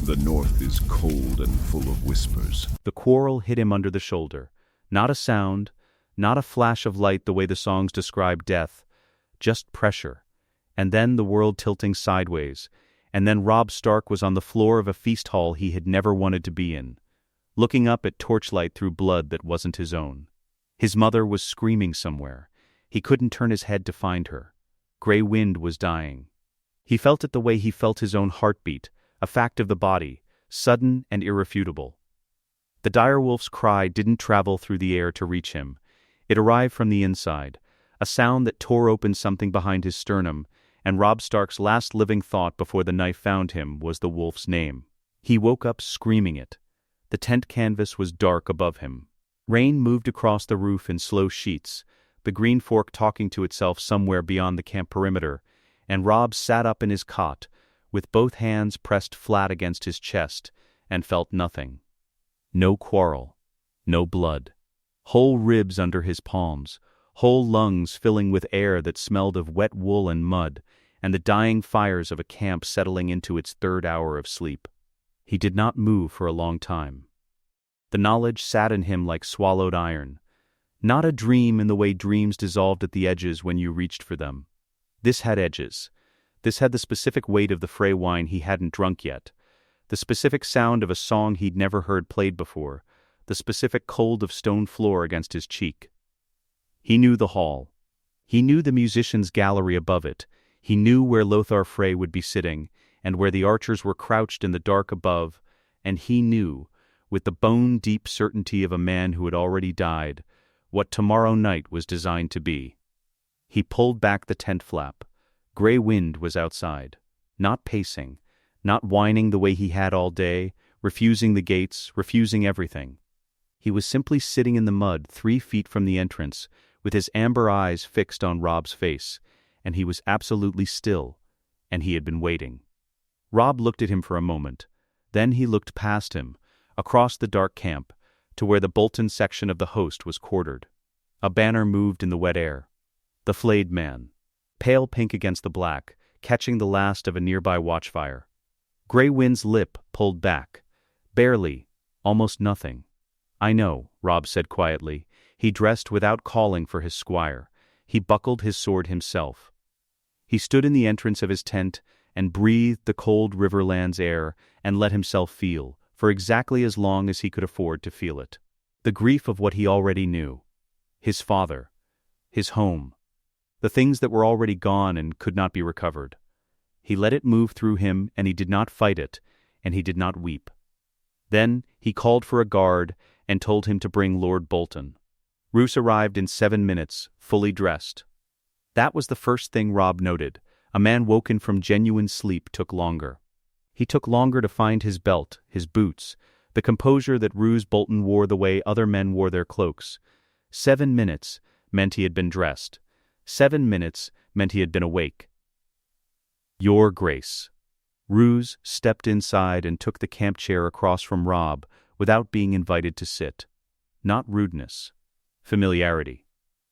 The north is cold and full of whispers. The quarrel hit him under the shoulder. Not a sound, not a flash of light the way the songs describe death, just pressure. And then the world tilting sideways, and then Robb Stark was on the floor of a feast hall he had never wanted to be in, looking up at torchlight through blood that wasn't his own. His mother was screaming somewhere. He couldn't turn his head to find her. Grey Wind was dying. He felt it the way he felt his own heartbeat, a fact of the body, sudden and irrefutable. The direwolf's cry didn't travel through the air to reach him. It arrived from the inside, a sound that tore open something behind his sternum, and Robb Stark's last living thought before the knife found him was the wolf's name. He woke up screaming it. The tent canvas was dark above him. Rain moved across the roof in slow sheets, the green fork talking to itself somewhere beyond the camp perimeter, and Robb sat up in his cot, with both hands pressed flat against his chest, and felt nothing. No quarrel. No blood. Whole ribs under his palms, whole lungs filling with air that smelled of wet wool and mud, and the dying fires of a camp settling into its third hour of sleep. He did not move for a long time. The knowledge sat in him like swallowed iron. Not a dream in the way dreams dissolved at the edges when you reached for them. This had edges. This had the specific weight of the Frey wine he hadn't drunk yet, the specific sound of a song he'd never heard played before, the specific cold of stone floor against his cheek. He knew the hall. He knew the musicians' gallery above it. He knew where Lothar Frey would be sitting, and where the archers were crouched in the dark above, and he knew, with the bone-deep certainty of a man who had already died, what tomorrow night was designed to be. He pulled back the tent flap. Grey Wind was outside, not pacing, not whining the way he had all day, refusing the gates, refusing everything. He was simply sitting in the mud 3 feet from the entrance, with his amber eyes fixed on Robb's face, and he was absolutely still, and he had been waiting. Robb looked at him for a moment. Then he looked past him, across the dark camp, to where the Bolton section of the host was quartered. A banner moved in the wet air. The flayed man, pale pink against the black, catching the last of a nearby watchfire. Grey Wind's lip pulled back. Barely, almost nothing. "I know," Robb said quietly. He dressed without calling for his squire. He buckled his sword himself. He stood in the entrance of his tent and breathed the cold Riverlands air and let himself feel, for exactly as long as he could afford to feel it, the grief of what he already knew. His father. His home. The things that were already gone and could not be recovered. He let it move through him, and he did not fight it, and he did not weep. Then he called for a guard and told him to bring Lord Bolton. Roose arrived in 7 minutes, fully dressed. That was the first thing Robb noted. A man woken from genuine sleep took longer. He took longer to find his belt, his boots, the composure that Roose Bolton wore the way other men wore their cloaks. 7 minutes meant he had been dressed. 7 minutes meant he had been awake. "Your Grace." Roose stepped inside and took the camp chair across from Robb without being invited to sit. Not rudeness. Familiarity.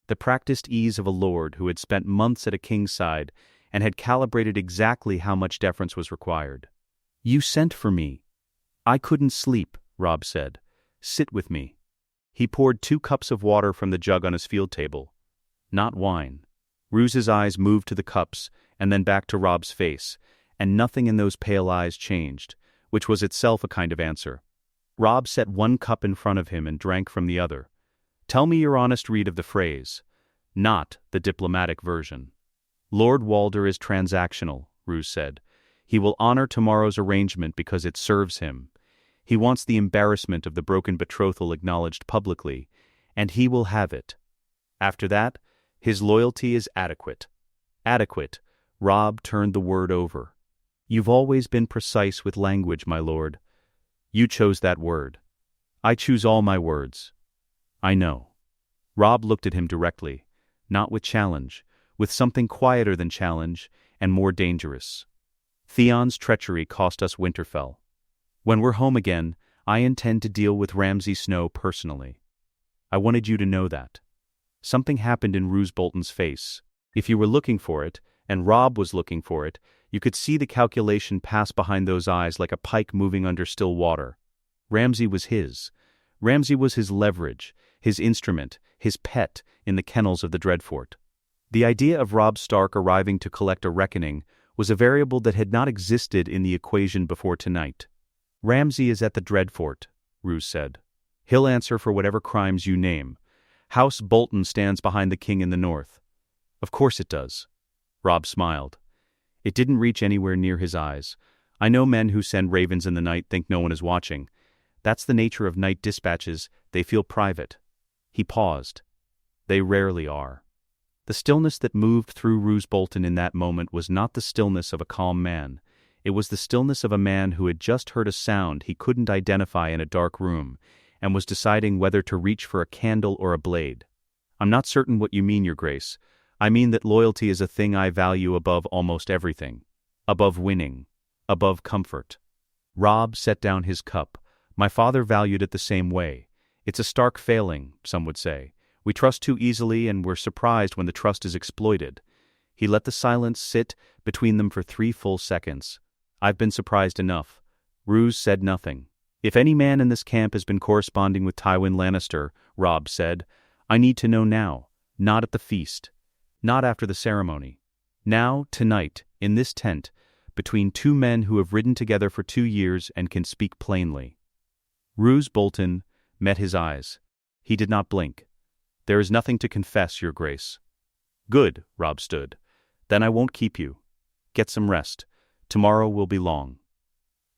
The practiced ease of a lord who had spent months at a king's side and had calibrated exactly how much deference was required. "You sent for me." "I couldn't sleep," Robb said. "Sit with me." He poured 2 cups of water from the jug on his field table. Not wine. Roose's eyes moved to the cups and then back to Robb's face, and nothing in those pale eyes changed, which was itself a kind of answer. Robb set 1 cup in front of him and drank from the other. "Tell me your honest read of the phrase." "Not the diplomatic version." "Lord Walder is transactional," Roose said. "He will honor tomorrow's arrangement because it serves him. He wants the embarrassment of the broken betrothal acknowledged publicly, and he will have it. After that, his loyalty is adequate." Adequate. Robb turned the word over. "You've always been precise with language, my lord. You chose that word. I choose all my words." "I know." Robb looked at him directly, not with challenge, with something quieter than challenge and more dangerous. "Theon's treachery cost us Winterfell. When we're home again, I intend to deal with Ramsay Snow personally. I wanted you to know that." Something happened in Roose Bolton's face. If you were looking for it, and Robb was looking for it, You could see the calculation pass behind those eyes like a pike moving under still water. Ramsay was his. Ramsay was his leverage, his instrument, his pet in the kennels of the Dreadfort. The idea of Robb Stark arriving to collect a reckoning was a variable that had not existed in the equation before tonight. "Ramsay is at the Dreadfort," Roose said. "He'll answer for whatever crimes you name. House Bolton stands behind the king in the north." "Of course it does." Robb smiled. It didn't reach anywhere near his eyes. "I know men who send ravens in the night think no one is watching. That's the nature of night dispatches, they feel private." He paused. "They rarely are." The stillness that moved through Roose Bolton in that moment was not the stillness of a calm man. It was the stillness of a man who had just heard a sound he couldn't identify in a dark room, and was deciding whether to reach for a candle or a blade. "I'm not certain what you mean, Your Grace. I mean that loyalty is a thing I value above almost everything. Above winning. Above comfort." Robb set down his cup. "My father valued it the same way. It's a Stark failing, some would say. We trust too easily and we're surprised when the trust is exploited." He let the silence sit between them for 3 full seconds. "I've been surprised enough." Roose said nothing. "If any man in this camp has been corresponding with Tywin Lannister," Robb said, "I need to know now, not at the feast. Not after the ceremony. Now, tonight, in this tent, between 2 men who have ridden together for 2 years and can speak plainly." Roose Bolton met his eyes. He did not blink. "There is nothing to confess, Your Grace." "Good," Robb stood. "Then I won't keep you. Get some rest. Tomorrow will be long."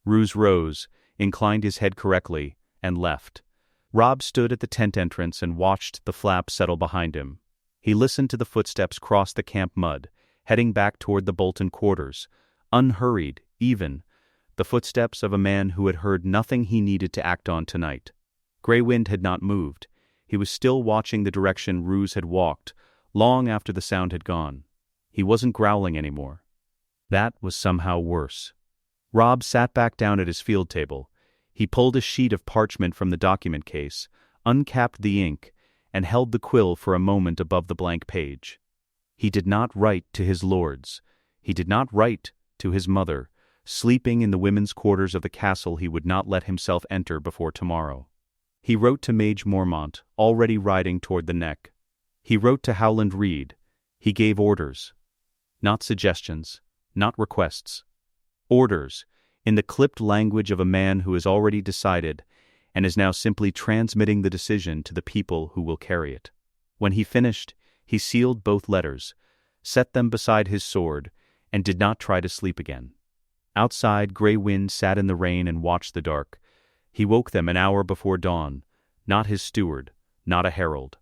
Roose rose, inclined his head correctly, and left. Robb stood at the tent entrance and watched the flap settle behind him. He listened to the footsteps cross the camp mud, heading back toward the Bolton quarters, unhurried, even, the footsteps of a man who had heard nothing he needed to act on tonight. Grey Wind had not moved. He was still watching the direction Roose had walked, long after the sound had gone. He wasn't growling anymore. That was somehow worse. Robb sat back down at his field table. He pulled a sheet of parchment from the document case, uncapped the ink, and held the quill for a moment above the blank page. He did not write to his lords. He did not write to his mother, sleeping in the women's quarters of the castle he would not let himself enter before tomorrow. He wrote to Mage Mormont, already riding toward the neck. He wrote to Howland Reed. He gave orders. Not suggestions, not requests. Orders, in the clipped language of a man who has already decided and is now simply transmitting the decision to the people who will carry it. When he finished, he sealed both letters, set them beside his sword, and did not try to sleep again. Outside, Grey Wind sat in the rain and watched the dark. He woke them an hour before dawn, not his steward, not a herald.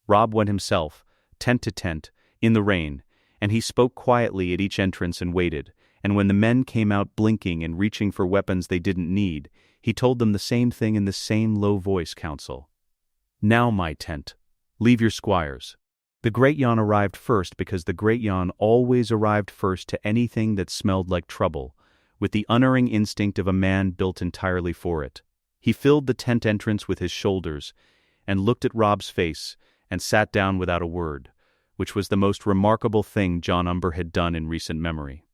Robb went himself, tent to tent, in the rain, and he spoke quietly at each entrance and waited, and when the men came out blinking and reaching for weapons they didn't need, he told them the same thing in the same low voice counsel. "Now, my tent. Leave your squires." The Great Yon arrived first because the Great Yon always arrived first to anything that smelled like trouble, with the unerring instinct of a man built entirely for it. He filled the tent entrance with his shoulders, and looked at Robb's face, and sat down without a word, which was the most remarkable thing Jon Umber had done in recent memory.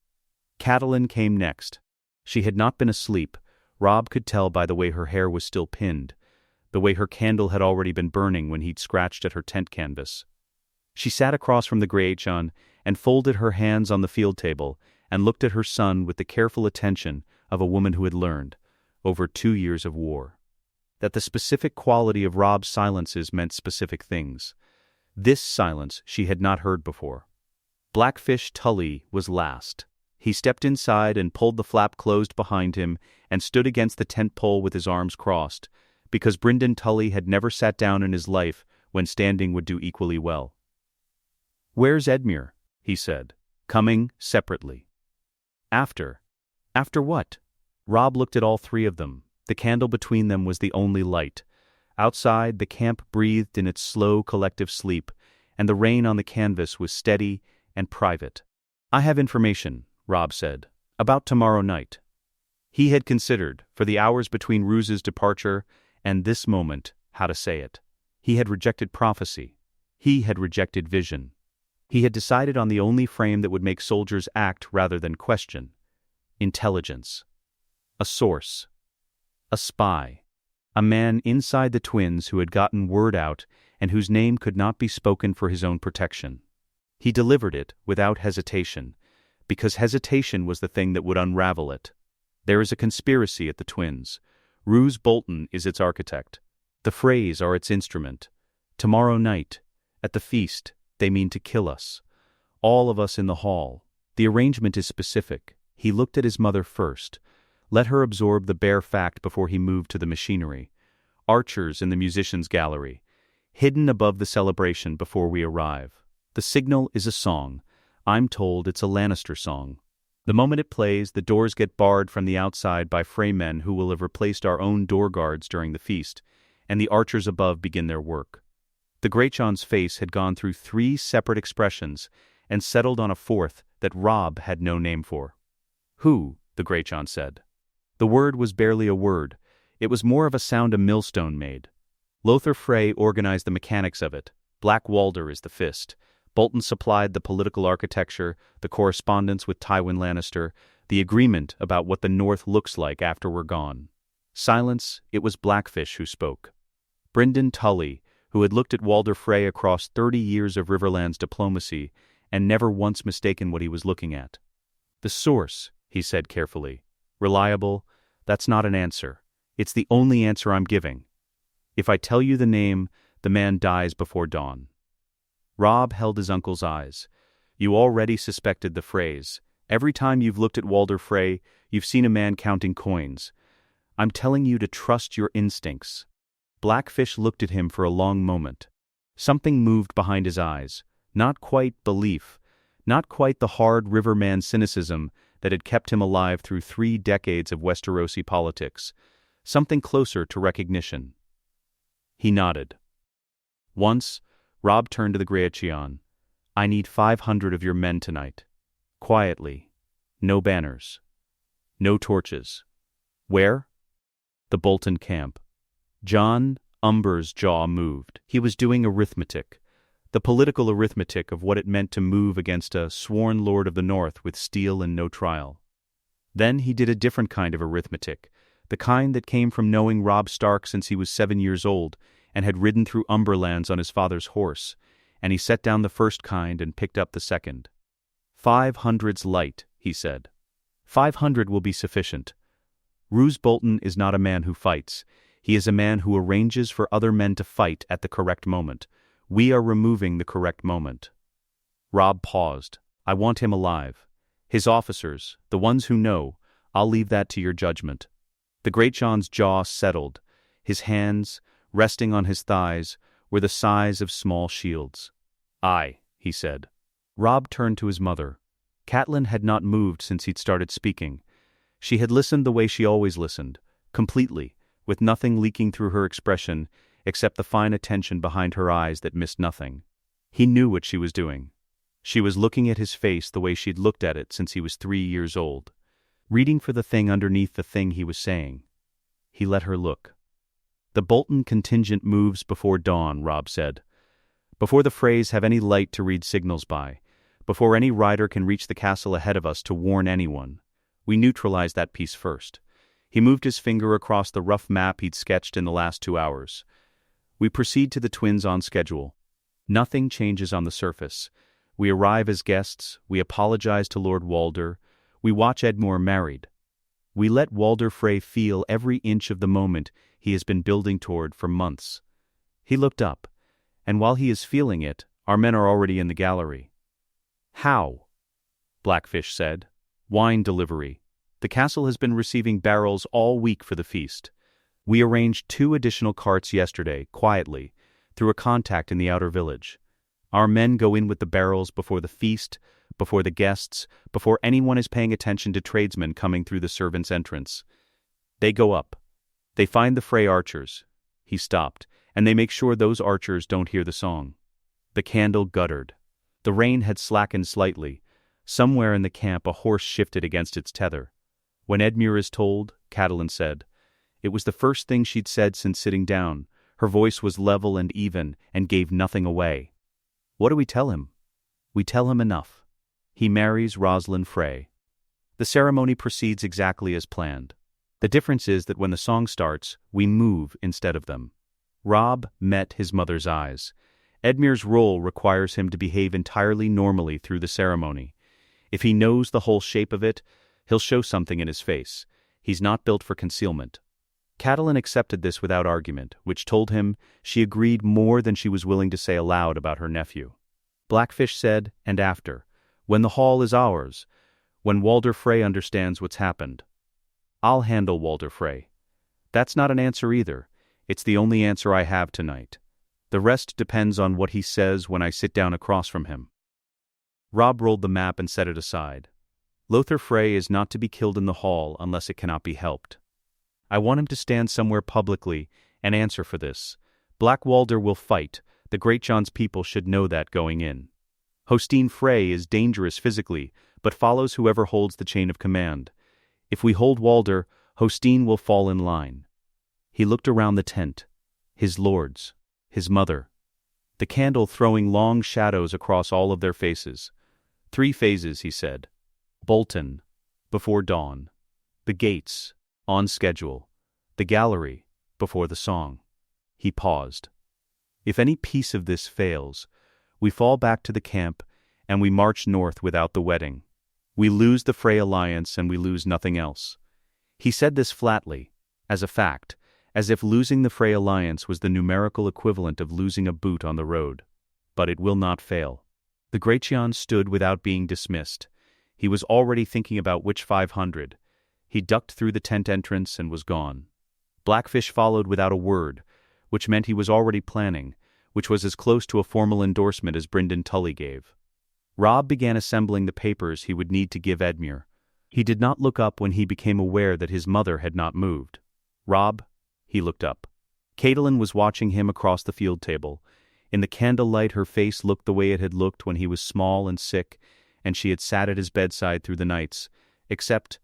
Catelyn came next. She had not been asleep. Robb could tell by the way her hair was still pinned, the way her candle had already been burning when he'd scratched at her tent canvas. She sat across from the Greyjon and folded her hands on the field table and looked at her son with the careful attention of a woman who had learned, over 2 years of war, that the specific quality of Robb's silences meant specific things. This silence she had not heard before. Blackfish Tully was last. He stepped inside and pulled the flap closed behind him and stood against the tent pole with his arms crossed, because Brynden Tully had never sat down in his life when standing would do equally well. "Where's Edmure?" he said, "coming separately." After what?" Robb looked at all 3 of them. The candle between them was the only light. Outside, the camp breathed in its slow collective sleep, and the rain on the canvas was steady and private. "I have information," Robb said, "about tomorrow night." He had considered, for the hours between Roose's departure and this moment, how to say it. He had rejected prophecy. He had rejected vision. He had decided on the only frame that would make soldiers act rather than question. Intelligence. A source. A spy. A man inside the twins who had gotten word out and whose name could not be spoken for his own protection. He delivered it without hesitation, because hesitation was the thing that would unravel it. There is a conspiracy at the twins. Roose Bolton is its architect. The Freys are its instrument. Tomorrow night, at the feast, they mean to kill us. All of us in the hall. The arrangement is specific. He looked at his mother first. Let her absorb the bare fact before he moved to the machinery. Archers in the musicians' gallery. Hidden above the celebration before we arrive. The signal is a song. I'm told it's a Lannister song. The moment it plays, the doors get barred from the outside by Frey men who will have replaced our own door guards during the feast, and the archers above begin their work. The Greatjon's face had gone through 3 separate expressions and settled on a fourth that Robb had no name for. Who? The Greatjon said. The word was barely a word. It was more of a sound a millstone made. Lothar Frey organized the mechanics of it. Black Walder is the fist. Bolton supplied the political architecture, the correspondence with Tywin Lannister, the agreement about what the North looks like after we're gone. Silence, it was Blackfish who spoke. Brynden Tully, who had looked at Walder Frey across 30 years of Riverlands diplomacy and never once mistaken what he was looking at. The source, he said carefully. Reliable, that's not an answer. It's the only answer I'm giving. If I tell you the name, the man dies before dawn. Robb held his uncle's eyes. You already suspected the phrase. Every time you've looked at Walder Frey, you've seen a man counting coins. I'm telling you to trust your instincts. Blackfish looked at him for a long moment. Something moved behind his eyes. Not quite belief. Not quite the hard riverman cynicism that had kept him alive through 3 decades of Westerosi politics. Something closer to recognition. He nodded. Once, Robb turned to the Greatjon. I need 500 of your men tonight. Quietly. No banners. No torches. Where? The Bolton camp. Jon Umber's jaw moved. He was doing arithmetic. The political arithmetic of what it meant to move against a sworn Lord of the North with steel and no trial. Then he did a different kind of arithmetic, the kind that came from knowing Robb Stark since he was 7 years old and had ridden through Umberlands on his father's horse, and he set down the first kind and picked up the second. 500's light, he said. 500 will be sufficient. Roose Bolton is not a man who fights. He is a man who arranges for other men to fight at the correct moment. We are removing the correct moment. Robb paused. I want him alive. His officers, the ones who know, I'll leave that to your judgment. The Greatjon's jaw settled. His hands, resting on his thighs, were the size of small shields. Aye, he said. Robb turned to his mother. Catelyn had not moved since he'd started speaking. She had listened the way she always listened, completely, with nothing leaking through her expression except the fine attention behind her eyes that missed nothing. He knew what she was doing. She was looking at his face the way she'd looked at it since he was 3 years old, reading for the thing underneath the thing he was saying. He let her look. The Bolton contingent moves before dawn, Robb said. Before the Freys have any light to read signals by, before any rider can reach the castle ahead of us to warn anyone. We neutralize that piece first. He moved his finger across the rough map he'd sketched in the last 2 hours. We proceed to the twins on schedule. Nothing changes on the surface. We arrive as guests, we apologize to Lord Walder, we watch Edmure married. We let Walder Frey feel every inch of the moment he has been building toward for months. He looked up, and while he is feeling it, our men are already in the gallery. How? Blackfish said. Wine delivery. The castle has been receiving barrels all week for the feast. We arranged 2 additional carts yesterday, quietly, through a contact in the outer village. Our men go in with the barrels before the feast, before the guests, before anyone is paying attention to tradesmen coming through the servants' entrance. They go up. They find the Frey archers. He stopped, and they make sure those archers don't hear the song. The candle guttered. The rain had slackened slightly. Somewhere in the camp a horse shifted against its tether. When Edmure is told, Catelyn said. It was the first thing she'd said since sitting down. Her voice was level and even, and gave nothing away. What do we tell him? We tell him enough. He marries Rosalind Frey. The ceremony proceeds exactly as planned. The difference is that when the song starts, we move instead of them. Robb met his mother's eyes. Edmure's role requires him to behave entirely normally through the ceremony. If he knows the whole shape of it, he'll show something in his face. He's not built for concealment. Catelyn accepted this without argument, which told him she agreed more than she was willing to say aloud about her nephew. Blackfish said, and after, when the hall is ours, when Walder Frey understands what's happened. I'll handle Walder Frey. That's not an answer either. It's the only answer I have tonight. The rest depends on what he says when I sit down across from him. Robb rolled the map and set it aside. Lothar Frey is not to be killed in the hall unless it cannot be helped. I want him to stand somewhere publicly and answer for this. Black Walder will fight. The Great Jon's people should know that going in. Hostine Frey is dangerous physically, but follows whoever holds the chain of command. If we hold Walder, Hostine will fall in line. He looked around the tent. His lords. His mother. The candle throwing long shadows across all of their faces. 3 phases, he said. Bolton. Before dawn. The gates. On schedule. The gallery. Before the song. He paused. If any piece of this fails, we fall back to the camp and we march north without the wedding. We lose the Frey alliance and we lose nothing else. He said this flatly, as a fact, as if losing the Frey alliance was the numerical equivalent of losing a boot on the road. But it will not fail. The Great Jon stood without being dismissed. He was already thinking about which 500. He ducked through the tent entrance and was gone. Blackfish followed without a word, which meant he was already planning, which was as close to a formal endorsement as Brynden Tully gave. Robb began assembling the papers he would need to give Edmure. He did not look up when he became aware that his mother had not moved. Robb, he looked up. Catelyn was watching him across the field table. In the candlelight her face looked the way it had looked when he was small and sick, and she had sat at his bedside through the nights, except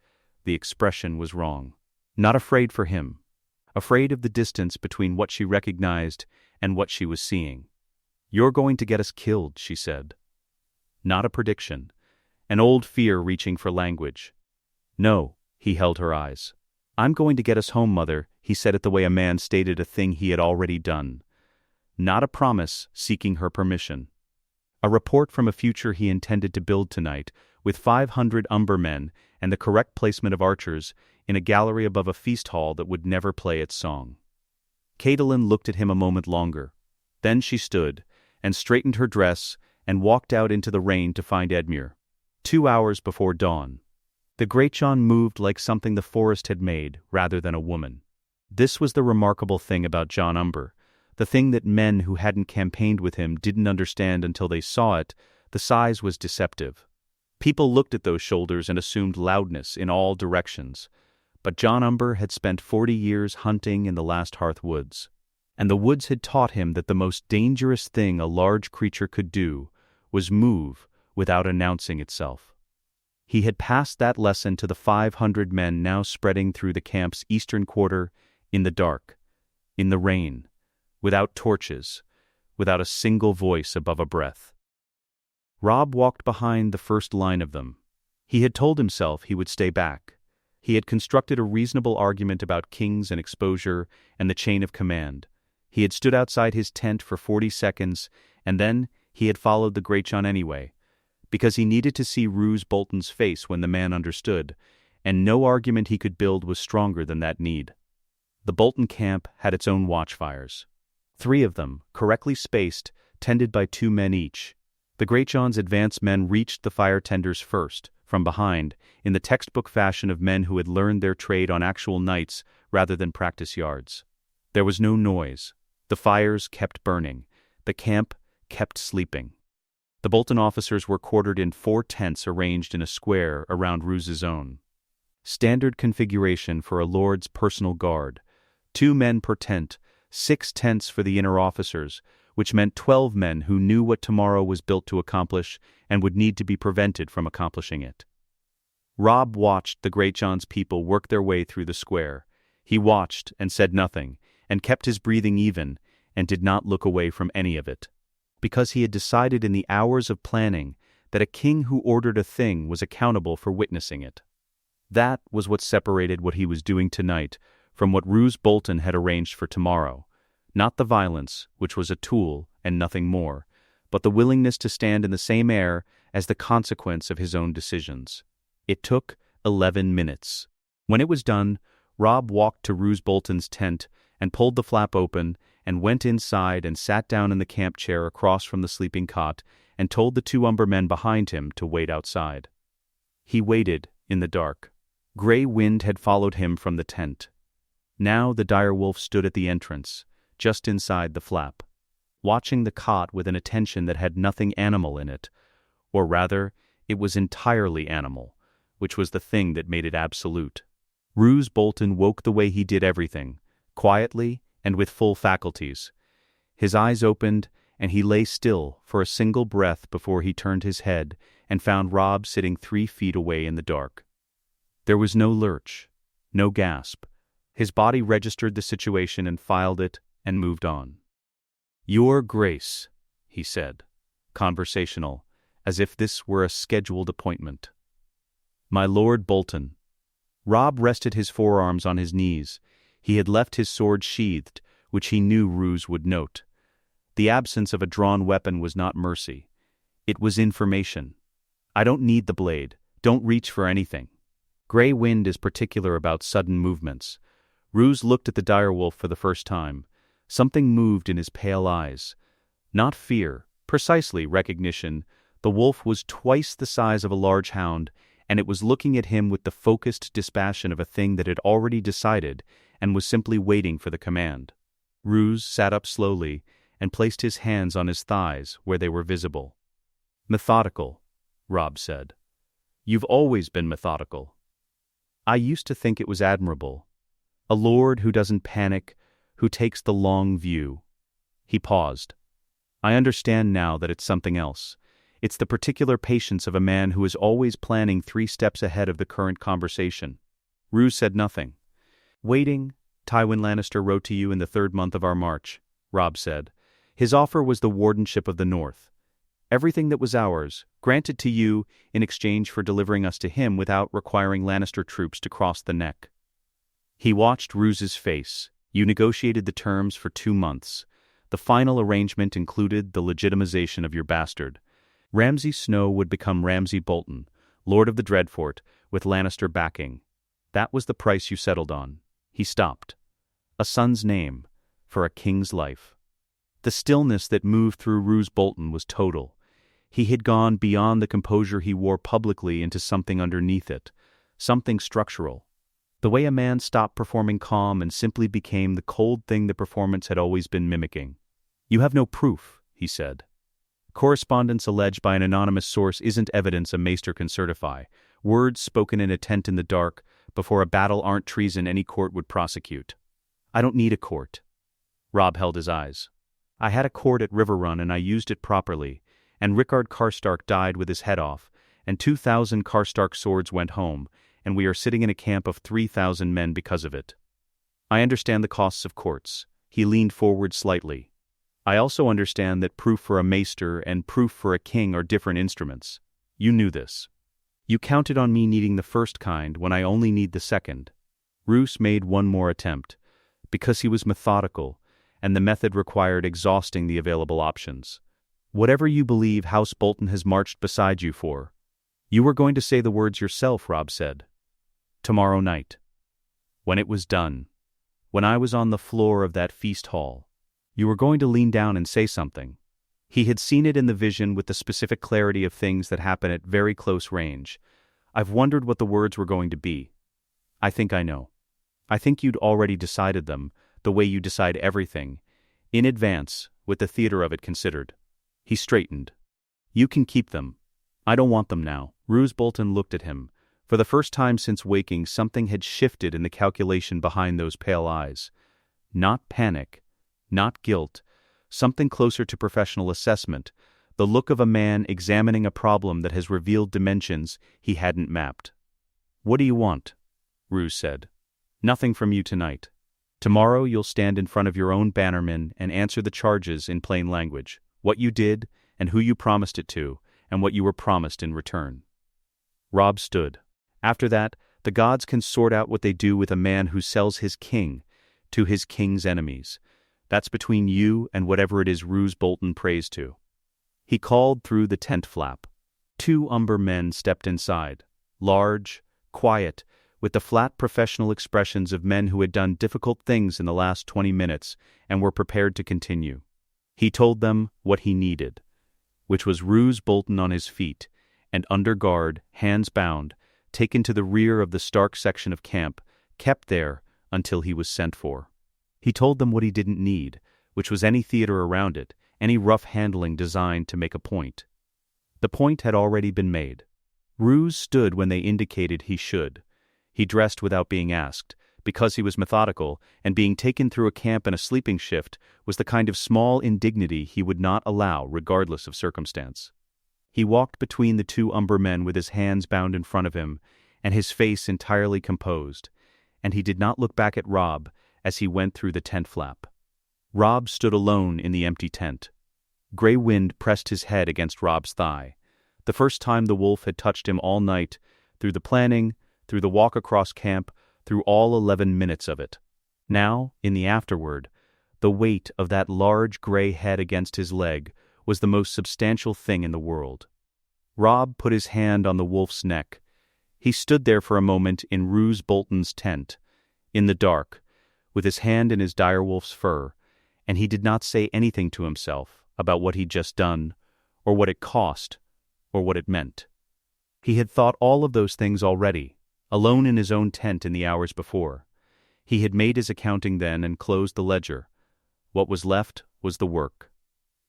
the expression was wrong. Not afraid for him. Afraid of the distance between what she recognized and what she was seeing. "You're going to get us killed," she said. Not a prediction. An old fear reaching for language. "No," he held her eyes. "I'm going to get us home, Mother," he said it the way a man stated a thing he had already done. Not a promise seeking her permission. A report from a future he intended to build tonight, with 500 Umbermen and the correct placement of archers in a gallery above a feast hall that would never play its song. Catelyn looked at him a moment longer. Then she stood, and straightened her dress, and walked out into the rain to find Edmure. 2 hours before dawn. The Great Jon moved like something the forest had made, rather than a woman. This was the remarkable thing about Jon Umber, the thing that men who hadn't campaigned with him didn't understand until they saw it. The size was deceptive. People looked at those shoulders and assumed loudness in all directions. But Jon Umber had spent 40 years hunting in the last Hearth Woods. And the woods had taught him that the most dangerous thing a large creature could do was move without announcing itself. He had passed that lesson to the 500 men now spreading through the camp's eastern quarter, in the dark, in the rain, without torches, without a single voice above a breath. Robb walked behind the first line of them. He had told himself he would stay back. He had constructed a reasonable argument about kings and exposure and the chain of command. He had stood outside his tent for 40 seconds, and then he had followed the Great Jon anyway, because he needed to see Roose Bolton's face when the man understood, and no argument he could build was stronger than that need. The Bolton camp had its own watchfires. 3 of them, correctly spaced, tended by 2 men each. The Great Jon's advance men reached the fire tenders first, from behind, in the textbook fashion of men who had learned their trade on actual nights rather than practice yards. There was no noise. The fires kept burning. The camp kept sleeping. The Bolton officers were quartered in 4 tents arranged in a square around Roose's own. Standard configuration for a lord's personal guard. 2 men per tent, 6 tents for the inner officers, which meant 12 men who knew what tomorrow was built to accomplish and would need to be prevented from accomplishing it. Robb watched the Great Jon's people work their way through the square. He watched and said nothing, and kept his breathing even, and did not look away from any of it. because he had decided in the hours of planning that a king who ordered a thing was accountable for witnessing it. That was what separated what he was doing tonight from what Roose Bolton had arranged for tomorrow. Not the violence, which was a tool and nothing more, but the willingness to stand in the same air as the consequence of his own decisions. It took 11 minutes. When it was done, Robb walked to Roose Bolton's tent and pulled the flap open and went inside and sat down in the camp chair across from the sleeping cot and told the 2 Umber men behind him to wait outside. He waited in the dark. Gray wind had followed him from the tent. Now the direwolf stood at the entrance, just inside the flap, watching the cot with an attention that had nothing animal in it, or rather, it was entirely animal, which was the thing that made it absolute. Roose Bolton woke the way he did everything, quietly and with full faculties. His eyes opened, and he lay still for a single breath before he turned his head and found Robb sitting 3 feet away in the dark. There was no lurch, no gasp. His body registered the situation and filed it and moved on. "Your Grace," he said, conversational, as if this were a scheduled appointment. "My Lord Bolton." Robb rested his forearms on his knees. He had left his sword sheathed, which he knew Roose would note. The absence of a drawn weapon was not mercy. It was information. "I don't need the blade. Don't reach for anything." Gray wind is particular about sudden movements. Roose looked at the direwolf for the first time. Something moved in his pale eyes. Not fear, precisely recognition. The wolf was twice the size of a large hound, and it was looking at him with the focused dispassion of a thing that had already decided and was simply waiting for the command. Roose sat up slowly and placed his hands on his thighs where they were visible. "Methodical," Robb said. "You've always been methodical. I used to think it was admirable. A lord who doesn't panic, who takes the long view." He paused. "I understand now that it's something else. It's the particular patience of a man who is always planning 3 steps ahead of the current conversation." Roose said nothing. "Waiting, Tywin Lannister wrote to you in the 3rd month of our march," Robb said. "His offer was the wardenship of the North. Everything that was ours, granted to you in exchange for delivering us to him without requiring Lannister troops to cross the neck." He watched Roose's face. "You negotiated the terms for 2 months. The final arrangement included the legitimization of your bastard. Ramsay Snow would become Ramsay Bolton, Lord of the Dreadfort, with Lannister backing. That was the price you settled on." He stopped. "A son's name, for a king's life." The stillness that moved through Roose Bolton was total. He had gone beyond the composure he wore publicly into something underneath it, something structural. The way a man stopped performing calm and simply became the cold thing the performance had always been mimicking. "You have no proof," he said. "Correspondence alleged by an anonymous source isn't evidence a maester can certify. Words spoken in a tent in the dark before a battle aren't treason any court would prosecute." "I don't need a court." Robb held his eyes. "I had a court at Riverrun and I used it properly, and Rickard Karstark died with his head off, and 2,000 Karstark swords went home, and we are sitting in a camp of 3,000 men because of it. I understand the costs of courts." He leaned forward slightly. "I also understand that proof for a maester and proof for a king are different instruments. You knew this. You counted on me needing the first kind when I only need the second." Roose made one more attempt, because he was methodical, and the method required exhausting the available options. "Whatever you believe House Bolton has marched beside you for." "You were going to say the words yourself," Robb said. "Tomorrow night. When it was done. When I was on the floor of that feast hall. You were going to lean down and say something." He had seen it in the vision with the specific clarity of things that happen at very close range. "I've wondered what the words were going to be. I think I know. I think you'd already decided them, the way you decide everything, in advance, with the theater of it considered." He straightened. "You can keep them. I don't want them now." Roose Bolton looked at him. For the first time since waking, something had shifted in the calculation behind those pale eyes. Not panic, not guilt, something closer to professional assessment, the look of a man examining a problem that has revealed dimensions he hadn't mapped. "What do you want?" Roose said. "Nothing from you tonight. Tomorrow you'll stand in front of your own bannermen and answer the charges in plain language. what you did, and who you promised it to, and what you were promised in return." Robb stood. "After that, the gods can sort out what they do with a man who sells his king to his king's enemies. That's between you and whatever it is Roose Bolton prays to." He called through the tent flap. 2 umber men stepped inside, large, quiet, with the flat professional expressions of men who had done difficult things in the last 20 minutes and were prepared to continue. He told them what he needed, which was Roose Bolton on his feet, and under guard, hands bound, taken to the rear of the Stark section of camp, kept there until he was sent for. He told them what he didn't need, which was any theater around it, any rough handling designed to make a point. The point had already been made. Roose stood when they indicated he should. He dressed without being asked, because he was methodical, and being taken through a camp and a sleeping shift was the kind of small indignity he would not allow regardless of circumstance. He walked between the 2 umber men with his hands bound in front of him, and his face entirely composed, and he did not look back at Robb as he went through the tent flap. Robb stood alone in the empty tent. Grey wind pressed his head against Robb's thigh, the first time the wolf had touched him all night, through the planning, through the walk across camp, through all 11 minutes of it. Now, in the afterward, the weight of that large grey head against his leg was the most substantial thing in the world. Robb put his hand on the wolf's neck. He stood there for a moment in Roose Bolton's tent, in the dark, with his hand in his direwolf's fur, and he did not say anything to himself about what he'd just done, or what it cost, or what it meant. He had thought all of those things already, alone in his own tent in the hours before. He had made his accounting then and closed the ledger. What was left was the work.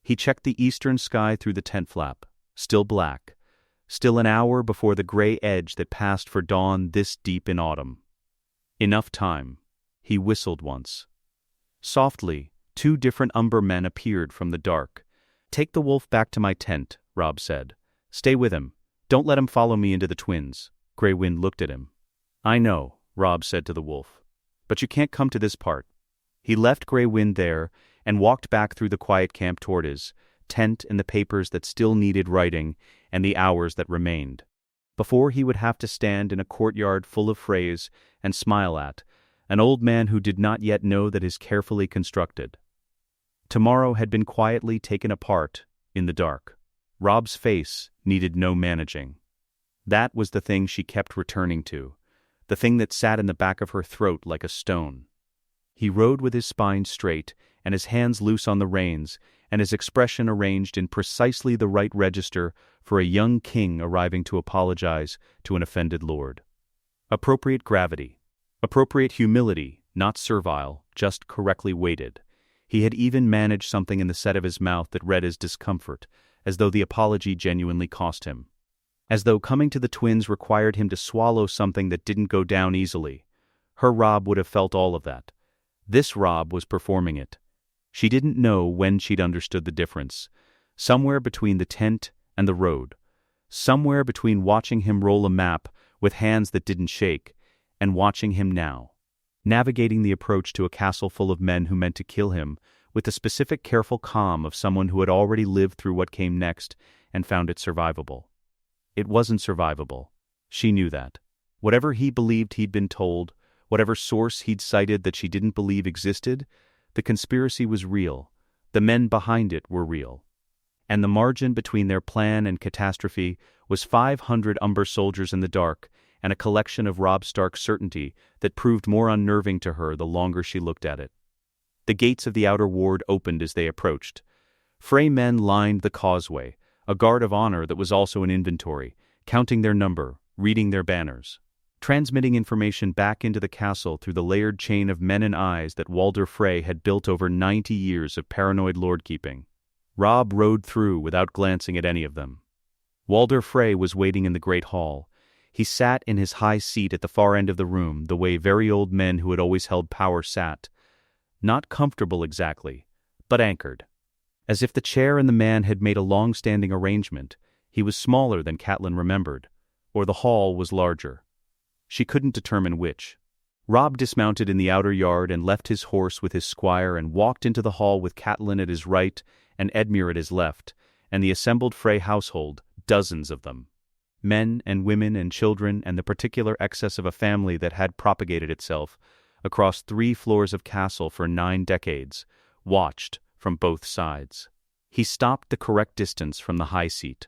He checked the eastern sky through the tent flap, still black, still an hour before the grey edge that passed for dawn this deep in autumn. Enough time. He whistled once. Softly, 2 different umber men appeared from the dark. "Take the wolf back to my tent," Robb said. "Stay with him. Don't let him follow me into the twins." Grey Wind looked at him. "I know," Robb said to the wolf, "but you can't come to this part." He left Grey Wind there and walked back through the quiet camp toward his tent and the papers that still needed writing and the hours that remained, before he would have to stand in a courtyard full of frays and smile at an old man who did not yet know that his carefully constructed tomorrow had been quietly taken apart in the dark. Robb's face needed no managing. That was the thing she kept returning to, the thing that sat in the back of her throat like a stone. He rode with his spine straight and his hands loose on the reins, and his expression arranged in precisely the right register for a young king arriving to apologize to an offended lord. Appropriate gravity, appropriate humility, not servile, just correctly weighted. He had even managed something in the set of his mouth that read as discomfort, as though the apology genuinely cost him. As though coming to the twins required him to swallow something that didn't go down easily. Her Robb would have felt all of that. This Robb was performing it. She didn't know when she'd understood the difference. Somewhere between the tent and the road. Somewhere between watching him roll a map with hands that didn't shake, and watching him now, navigating the approach to a castle full of men who meant to kill him with the specific careful calm of someone who had already lived through what came next and found it survivable. It wasn't survivable. She knew that. Whatever he believed he'd been told, whatever source he'd cited that she didn't believe existed, the conspiracy was real. The men behind it were real. And the margin between their plan and catastrophe was 500 Umber soldiers in the dark and a collection of Robb Stark's certainty that proved more unnerving to her the longer she looked at it. The gates of the outer ward opened as they approached. Frey men lined the causeway, a guard of honor that was also an inventory, counting their number, reading their banners, transmitting information back into the castle through the layered chain of men and eyes that Walder Frey had built over 90 years of paranoid lordkeeping. Robb rode through without glancing at any of them. Walder Frey was waiting in the great hall. He sat in his high seat at the far end of the room, the way very old men who had always held power sat. Not comfortable exactly, but anchored. As if the chair and the man had made a long-standing arrangement, he was smaller than Catelyn remembered, or the hall was larger. She couldn't determine which. Robb dismounted in the outer yard and left his horse with his squire and walked into the hall with Catelyn at his right and Edmure at his left, and the assembled Frey household, dozens of them. Men and women and children and the particular excess of a family that had propagated itself across 3 floors of castle for 9 decades, watched from both sides. He stopped the correct distance from the high seat.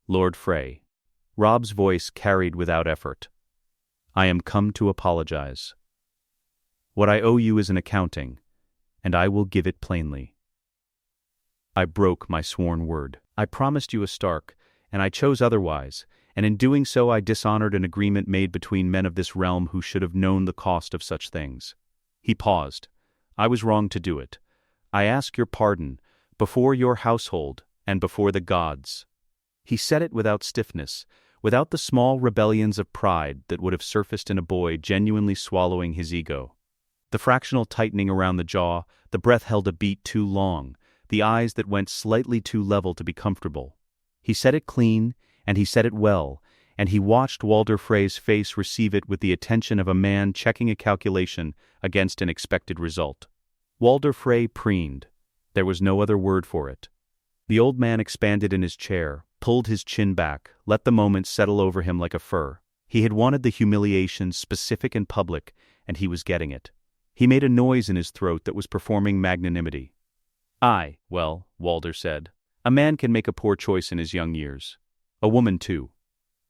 Lord Frey. Robb's voice carried without effort. I am come to apologize. What I owe you is an accounting, and I will give it plainly. I broke my sworn word. I promised you a Stark, and I chose otherwise, and in doing so I dishonored an agreement made between men of this realm who should have known the cost of such things. He paused. I was wrong to do it. I ask your pardon, before your household, and before the gods. He said it without stiffness, without the small rebellions of pride that would have surfaced in a boy genuinely swallowing his ego. The fractional tightening around the jaw, the breath held a beat too long, the eyes that went slightly too level to be comfortable. He said it clean, and he said it well, and he watched Walder Frey's face receive it with the attention of a man checking a calculation against an expected result. Walder Frey preened. There was no other word for it. The old man expanded in his chair, pulled his chin back, let the moment settle over him like a fur. He had wanted the humiliation specific and public, and he was getting it. He made a noise in his throat that was performing magnanimity. Aye, well, Walder said. A man can make a poor choice in his young years. A woman, too.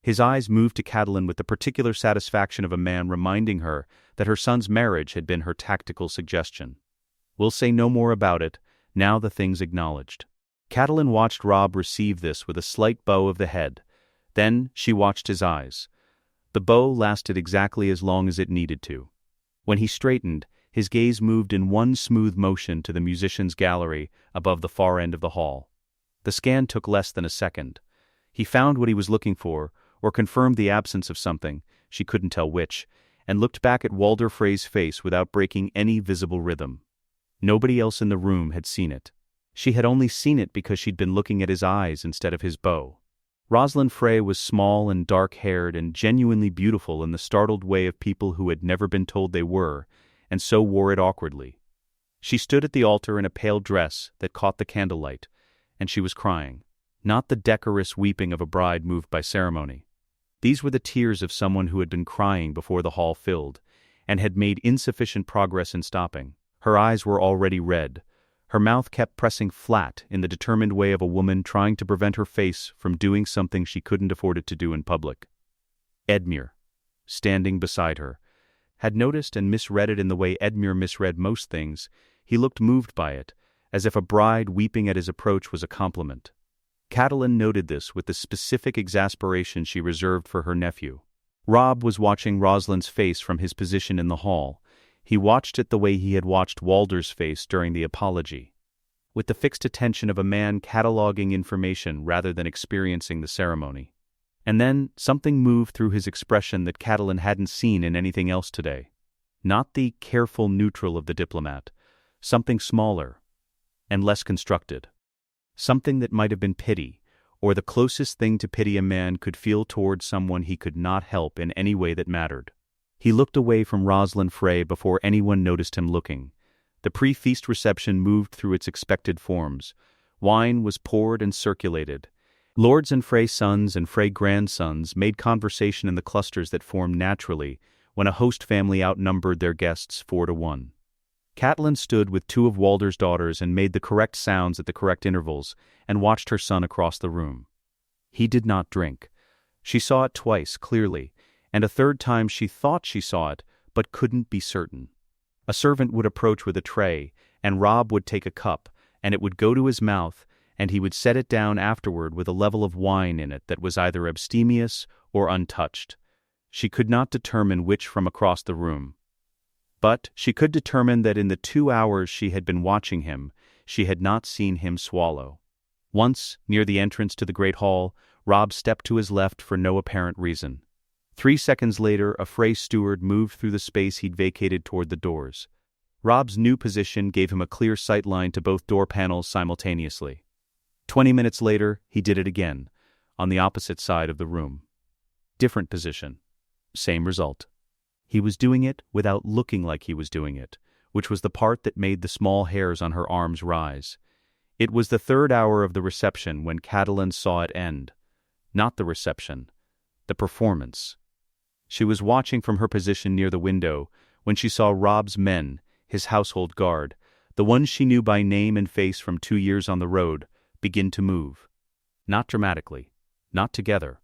His eyes moved to Catelyn with the particular satisfaction of a man reminding her that her son's marriage had been her tactical suggestion. We'll say no more about it, now the thing's acknowledged. Catelyn watched Robb receive this with a slight bow of the head. Then she watched his eyes. The bow lasted exactly as long as it needed to. When he straightened, his gaze moved in one smooth motion to the musicians' gallery above the far end of the hall. The scan took less than a second. He found what he was looking for, or confirmed the absence of something, she couldn't tell which, and looked back at Walder Frey's face without breaking any visible rhythm. Nobody else in the room had seen it. She had only seen it because she'd been looking at his eyes instead of his bow. Rosalind Frey was small and dark-haired and genuinely beautiful in the startled way of people who had never been told they were, and so wore it awkwardly. She stood at the altar in a pale dress that caught the candlelight, and she was crying. Not the decorous weeping of a bride moved by ceremony. These were the tears of someone who had been crying before the hall filled, and had made insufficient progress in stopping. Her eyes were already red. Her mouth kept pressing flat in the determined way of a woman trying to prevent her face from doing something she couldn't afford it to do in public. Edmure, standing beside her, had noticed and misread it in the way Edmure misread most things. He looked moved by it, as if a bride weeping at his approach was a compliment. Catelyn noted this with the specific exasperation she reserved for her nephew. Robb was watching Rosalind's face from his position in the hall. He watched it the way he had watched Walder's face during the apology, with the fixed attention of a man cataloging information rather than experiencing the ceremony. And then something moved through his expression that Catelyn hadn't seen in anything else today. Not the careful neutral of the diplomat, something smaller and less constructed. Something that might have been pity, or the closest thing to pity a man could feel toward someone he could not help in any way that mattered. He looked away from Rosalind Frey before anyone noticed him looking. The pre-feast reception moved through its expected forms. Wine was poured and circulated. Lords and Frey sons and Frey grandsons made conversation in the clusters that formed naturally when a host family outnumbered their guests 4-1. Catelyn stood with 2 of Walder's daughters and made the correct sounds at the correct intervals and watched her son across the room. He did not drink. She saw it twice, clearly, and a third time she thought she saw it, but couldn't be certain. A servant would approach with a tray, and Robb would take a cup, and it would go to his mouth, and he would set it down afterward with a level of wine in it that was either abstemious or untouched. She could not determine which from across the room. But she could determine that in the 2 hours she had been watching him, she had not seen him swallow. Once, near the entrance to the great hall, Robb stepped to his left for no apparent reason. 3 seconds later, a Frey steward moved through the space he'd vacated toward the doors. Robb's new position gave him a clear sight line to both door panels simultaneously. 20 minutes later, he did it again, on the opposite side of the room. Different position. Same result. He was doing it without looking like he was doing it, which was the part that made the small hairs on her arms rise. It was the third hour of the reception when Catelyn saw it end. Not the reception. The performance. She was watching from her position near the window when she saw Robb's men, his household guard, the ones she knew by name and face from 2 years on the road, begin to move. Not dramatically. Not together.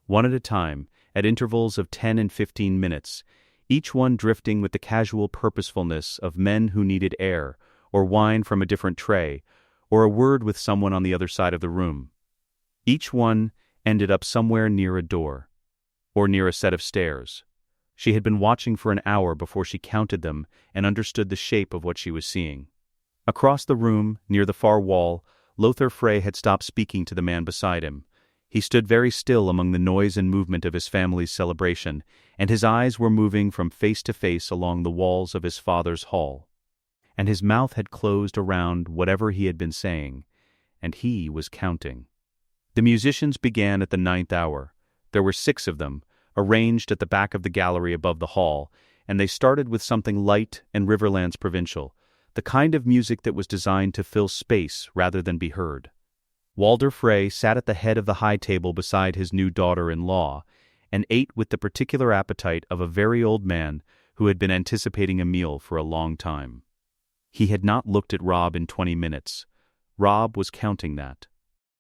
One at a time, at intervals of 10 and 15 minutes, each one drifting with the casual purposefulness of men who needed air, or wine from a different tray, or a word with someone on the other side of the room. Each one ended up somewhere near a door, or near a set of stairs. She had been watching for an hour before she counted them and understood the shape of what she was seeing. Across the room, near the far wall, Lothar Frey had stopped speaking to the man beside him. He stood very still among the noise and movement of his family's celebration, and his eyes were moving from face to face along the walls of his father's hall. And his mouth had closed around whatever he had been saying, and he was counting. The musicians began at the 9th hour. There were 6 of them, arranged at the back of the gallery above the hall, and they started with something light and Riverlands provincial, the kind of music that was designed to fill space rather than be heard. Walder Frey sat at the head of the high table beside his new daughter-in-law, and ate with the particular appetite of a very old man who had been anticipating a meal for a long time. He had not looked at Robb in 20 minutes. Robb was counting that.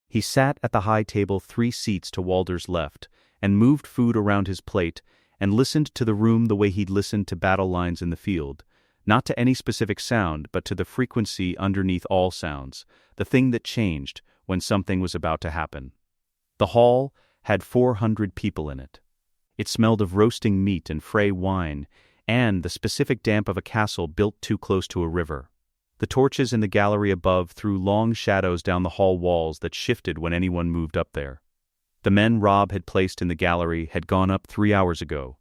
He sat at the high table 3 seats to Walder's left, and moved food around his plate, and listened to the room the way he'd listened to battle lines in the field, not to any specific sound, but to the frequency underneath all sounds, the thing that changed when something was about to happen. The hall had 400 people in it. It smelled of roasting meat and Frey wine, and the specific damp of a castle built too close to a river. The torches in the gallery above threw long shadows down the hall walls that shifted when anyone moved up there. The men Robb had placed in the gallery had gone up 3 hours ago.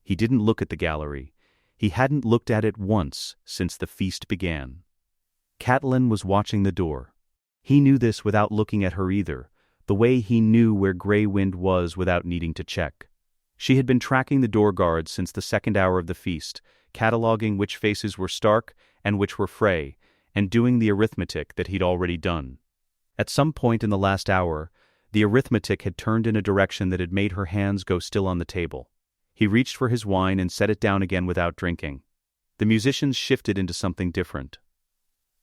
He didn't look at the gallery. He hadn't looked at it once since the feast began. Catelyn was watching the door. He knew this without looking at her either, the way he knew where Grey Wind was without needing to check. She had been tracking the door guards since the 2nd hour of the feast, cataloging which faces were Stark and which were Frey, and doing the arithmetic that he'd already done. At some point in the last hour, the arithmetic had turned in a direction that had made her hands go still on the table. He reached for his wine and set it down again without drinking. The musicians shifted into something different.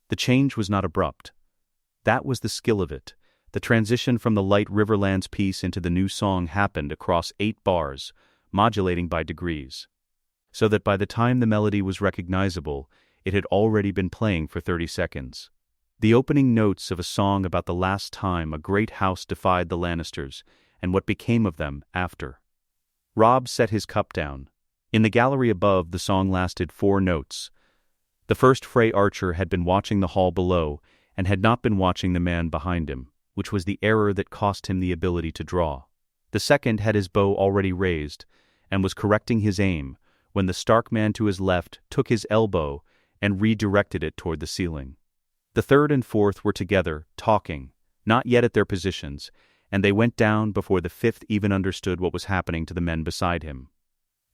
The change was not abrupt. That was the skill of it. The transition from the light Riverlands piece into the new song happened across 8 bars, modulating by degrees, so that by the time the melody was recognizable, it had already been playing for 30 seconds. The opening notes of a song about the last time a great house defied the Lannisters, and what became of them after. Robb set his cup down. In the gallery above, the song lasted 4 notes. The first Frey archer had been watching the hall below, and had not been watching the man behind him, which was the error that cost him the ability to draw. The second had his bow already raised, and was correcting his aim, when the Stark man to his left took his elbow and redirected it toward the ceiling. The third and fourth were together, talking, not yet at their positions, and they went down before the 5th even understood what was happening to the men beside him.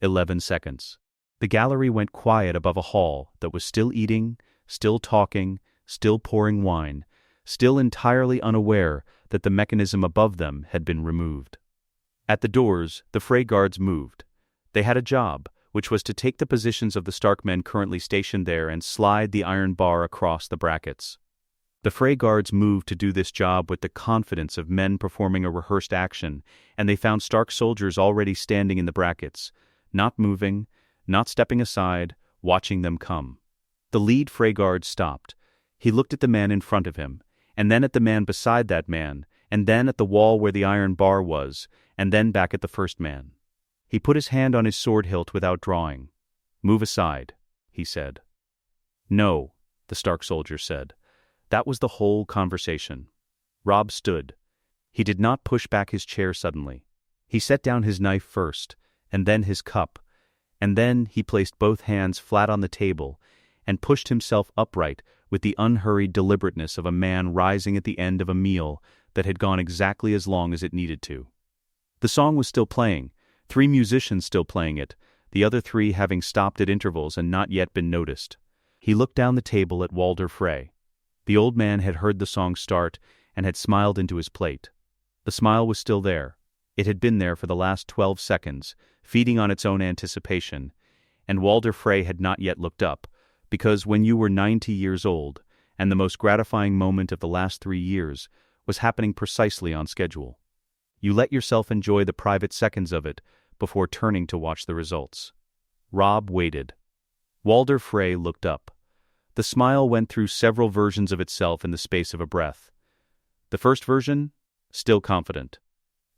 11 seconds. The gallery went quiet above a hall that was still eating, still talking, still pouring wine, still entirely unaware that the mechanism above them had been removed. At the doors, the Frey guards moved. They had a job, which was to take the positions of the Stark men currently stationed there and slide the iron bar across the brackets. The Frey guards moved to do this job with the confidence of men performing a rehearsed action, and they found Stark soldiers already standing in the brackets, not moving, not stepping aside, watching them come. The lead Frey guard stopped. He looked at the man in front of him, and then at the man beside that man, and then at the wall where the iron bar was, and then back at the first man. He put his hand on his sword hilt without drawing. "Move aside," he said. "No," the Stark soldier said. That was the whole conversation. Robb stood. He did not push back his chair suddenly. He set down his knife first, and then his cup, and then he placed both hands flat on the table and pushed himself upright with the unhurried deliberateness of a man rising at the end of a meal that had gone exactly as long as it needed to. The song was still playing, 3 musicians still playing it, the other 3 having stopped at intervals and not yet been noticed. He looked down the table at Walder Frey. The old man had heard the song start and had smiled into his plate. The smile was still there. It had been there for the last 12 seconds, feeding on its own anticipation, and Walder Frey had not yet looked up, because when you were 90 years old, and the most gratifying moment of the last 3 years was happening precisely on schedule, you let yourself enjoy the private seconds of it before turning to watch the results. Robb waited. Walder Frey looked up. The smile went through several versions of itself in the space of a breath. The first version, still confident.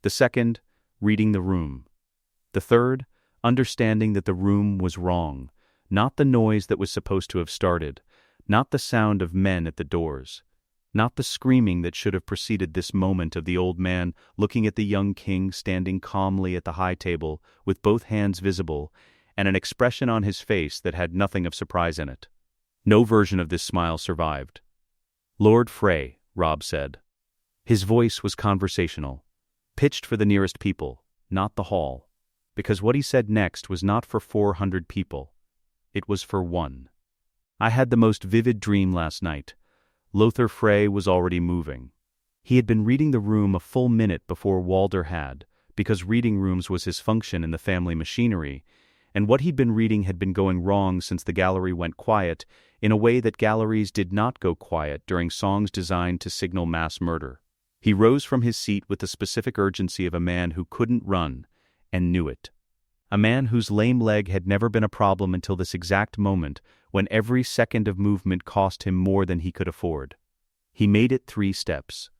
The second, reading the room. The third, understanding that the room was wrong, not the noise that was supposed to have started, not the sound of men at the doors, not the screaming that should have preceded this moment of the old man looking at the young king standing calmly at the high table with both hands visible and an expression on his face that had nothing of surprise in it. No version of this smile survived. "Lord Frey," Robb said. His voice was conversational, pitched for the nearest people, not the hall, because what he said next was not for 400 people. It was for one. "I had the most vivid dream last night." Lothar Frey was already moving. He had been reading the room a full minute before Walder had, because reading rooms was his function in the family machinery, and what he'd been reading had been going wrong since the gallery went quiet in a way that galleries did not go quiet during songs designed to signal mass murder. He rose from his seat with the specific urgency of a man who couldn't run, and knew it. A man whose lame leg had never been a problem until this exact moment when every second of movement cost him more than he could afford. He made it 3 steps.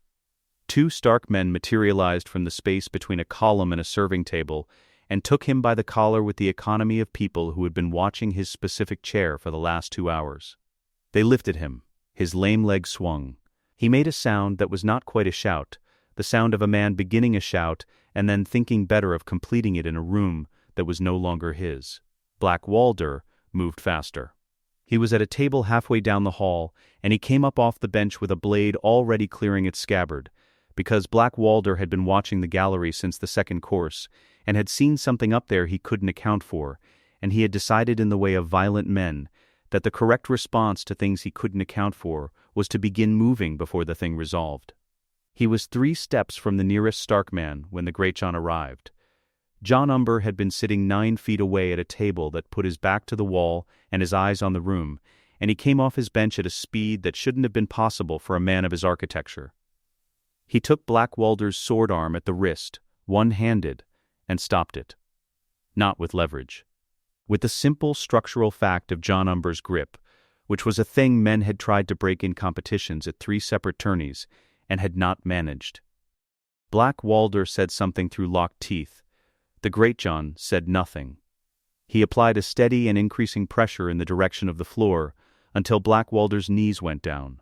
2 Stark men materialized from the space between a column and a serving table and took him by the collar with the economy of people who had been watching his specific chair for the last 2 hours. They lifted him. His lame leg swung. He made a sound that was not quite a shout, the sound of a man beginning a shout and then thinking better of completing it in a room that was no longer his. Black Walder moved faster. He was at a table halfway down the hall, and he came up off the bench with a blade already clearing its scabbard, because Black Walder had been watching the gallery since the second course, and had seen something up there he couldn't account for, and he had decided in the way of violent men that the correct response to things he couldn't account for was to begin moving before the thing resolved. He was 3 steps from the nearest Stark man when the Greatjon arrived. Jon Umber had been sitting 9 feet away at a table that put his back to the wall and his eyes on the room, and he came off his bench at a speed that shouldn't have been possible for a man of his architecture. He took Black Walder's sword arm at the wrist, one-handed, and stopped it. Not with leverage. With the simple structural fact of Jon Umber's grip, which was a thing men had tried to break in competitions at 3 separate tourneys and had not managed. Black Walder said something through locked teeth. The Greatjon said nothing. He applied a steady and increasing pressure in the direction of the floor until Black Walder's knees went down.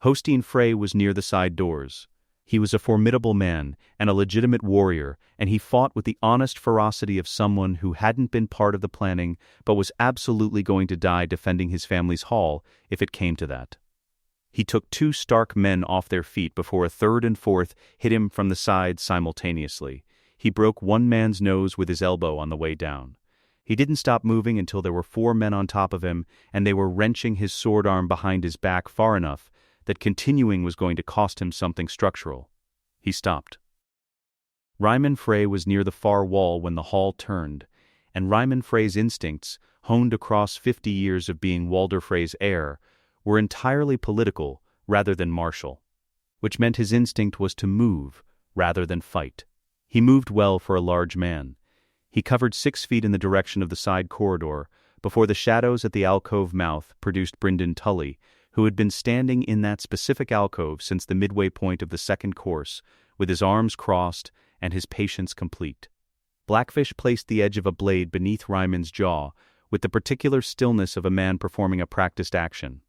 Hostine Frey was near the side doors. He was a formidable man and a legitimate warrior, and he fought with the honest ferocity of someone who hadn't been part of the planning but was absolutely going to die defending his family's hall if it came to that. He took 2 Stark men off their feet before a third and fourth hit him from the side simultaneously. He broke one man's nose with his elbow on the way down. He didn't stop moving until there were 4 men on top of him, and they were wrenching his sword arm behind his back far enough that continuing was going to cost him something structural. He stopped. Ryman Frey was near the far wall when the hall turned, and Ryman Frey's instincts, honed across 50 years of being Walder Frey's heir, were entirely political rather than martial, which meant his instinct was to move rather than fight. He moved well for a large man. He covered 6 feet in the direction of the side corridor before the shadows at the alcove mouth produced Brynden Tully, who had been standing in that specific alcove since the midway point of the second course, with his arms crossed and his patience complete. Blackfish placed the edge of a blade beneath Ryman's jaw with the particular stillness of a man performing a practiced action.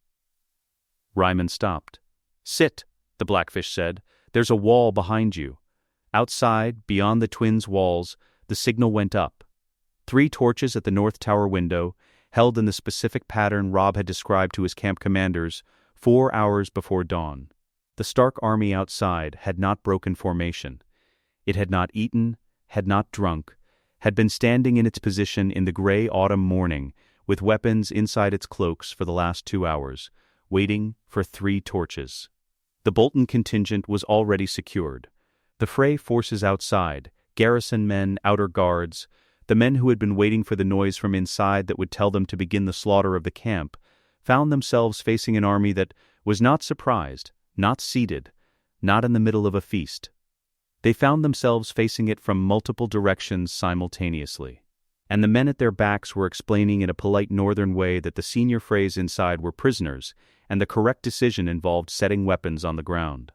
Ryman stopped. "Sit," the Blackfish said. "There's a wall behind you." Outside, beyond the twins' walls, the signal went up. 3 torches at the north tower window, held in the specific pattern Robb had described to his camp commanders 4 hours before dawn. The Stark army outside had not broken formation. It had not eaten, had not drunk, had been standing in its position in the gray autumn morning, with weapons inside its cloaks for the last 2 hours, waiting for 3 torches. The Bolton contingent was already secured. The Frey forces outside, garrison men, outer guards, the men who had been waiting for the noise from inside that would tell them to begin the slaughter of the camp, found themselves facing an army that was not surprised, not seated, not in the middle of a feast. They found themselves facing it from multiple directions simultaneously. And the men at their backs were explaining in a polite northern way that the senior Freys inside were prisoners, and the correct decision involved setting weapons on the ground.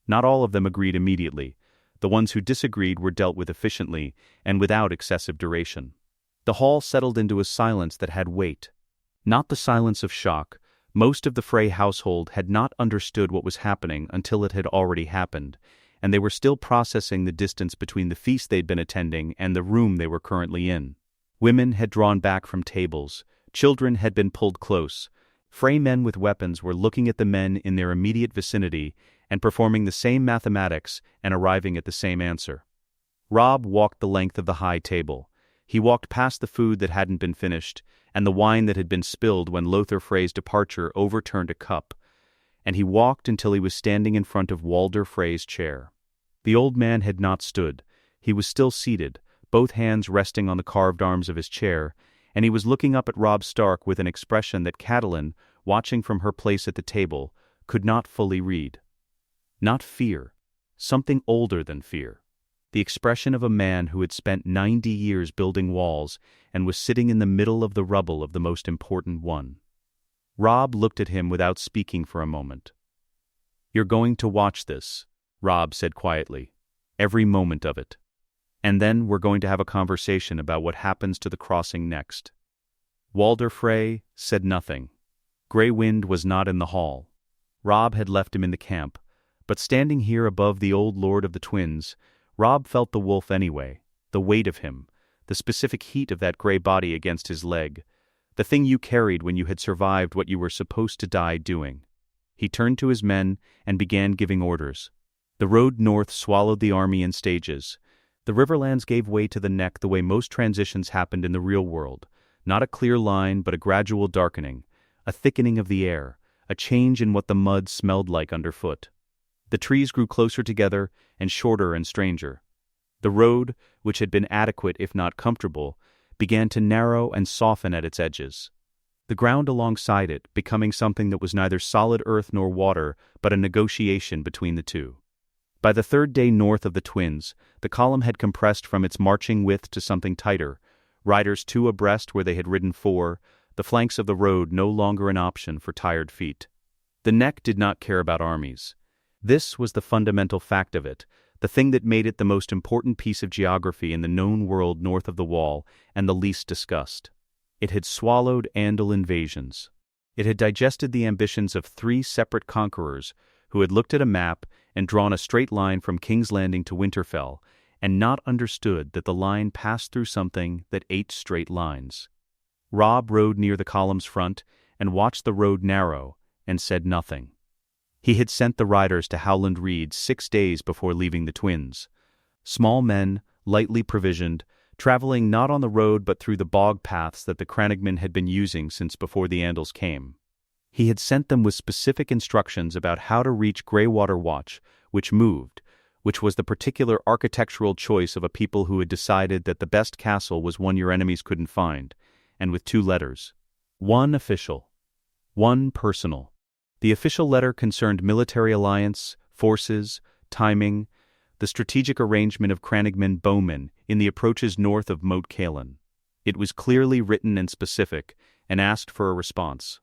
Not all of them agreed immediately. The ones who disagreed were dealt with efficiently and without excessive duration. The hall settled into a silence that had weight. Not the silence of shock. Most of the Frey household had not understood what was happening until it had already happened, and they were still processing the distance between the feast they'd been attending and the room they were currently in. Women had drawn back from tables. Children had been pulled close. Frey men with weapons were looking at the men in their immediate vicinity and performing the same mathematics and arriving at the same answer. Robb walked the length of the high table. He walked past the food that hadn't been finished, and the wine that had been spilled when Lothar Frey's departure overturned a cup, and he walked until he was standing in front of Walder Frey's chair. The old man had not stood. He was still seated, both hands resting on the carved arms of his chair, and he was looking up at Robb Stark with an expression that Catelyn, watching from her place at the table, could not fully read. Not fear, something older than fear. The expression of a man who had spent 90 years building walls and was sitting in the middle of the rubble of the most important one. Robb looked at him without speaking for a moment. "You're going to watch this," Robb said quietly. "Every moment of it. And then we're going to have a conversation about what happens to the crossing next." Walder Frey said nothing. Grey Wind was not in the hall. Robb had left him in the camp, but standing here above the old Lord of the Twins, Robb felt the wolf anyway, the weight of him, the specific heat of that grey body against his leg, the thing you carried when you had survived what you were supposed to die doing. He turned to his men and began giving orders. The road north swallowed the army in stages. The Riverlands gave way to the neck the way most transitions happened in the real world, not a clear line but a gradual darkening, a thickening of the air, a change in what the mud smelled like underfoot. The trees grew closer together and shorter and stranger. The road, which had been adequate if not comfortable, began to narrow and soften at its edges. The ground alongside it becoming something that was neither solid earth nor water but a negotiation between the two. By the 3rd day north of the Twins, the column had compressed from its marching width to something tighter, riders 2 abreast where they had ridden 4, the flanks of the road no longer an option for tired feet. The neck did not care about armies. This was the fundamental fact of it, the thing that made it the most important piece of geography in the known world north of the Wall and the least discussed. It had swallowed Andal invasions. It had digested the ambitions of 3 separate conquerors who had looked at a map and drawn a straight line from King's Landing to Winterfell, and not understood that the line passed through something that 8 straight lines. Robb rode near the column's front and watched the road narrow and said nothing. He had sent the riders to Howland Reed 6 days before leaving the Twins. Small men, lightly provisioned, traveling not on the road but through the bog paths that the Crannogmen had been using since before the Andals came. He had sent them with specific instructions about how to reach Greywater Watch, which moved, which was the particular architectural choice of a people who had decided that the best castle was one your enemies couldn't find, and with 2 letters. One official, one personal. The official letter concerned military alliance, forces, timing, the strategic arrangement of Crannogmen bowmen in the approaches north of Moat Cailin. It was clearly written and specific, and asked for a response.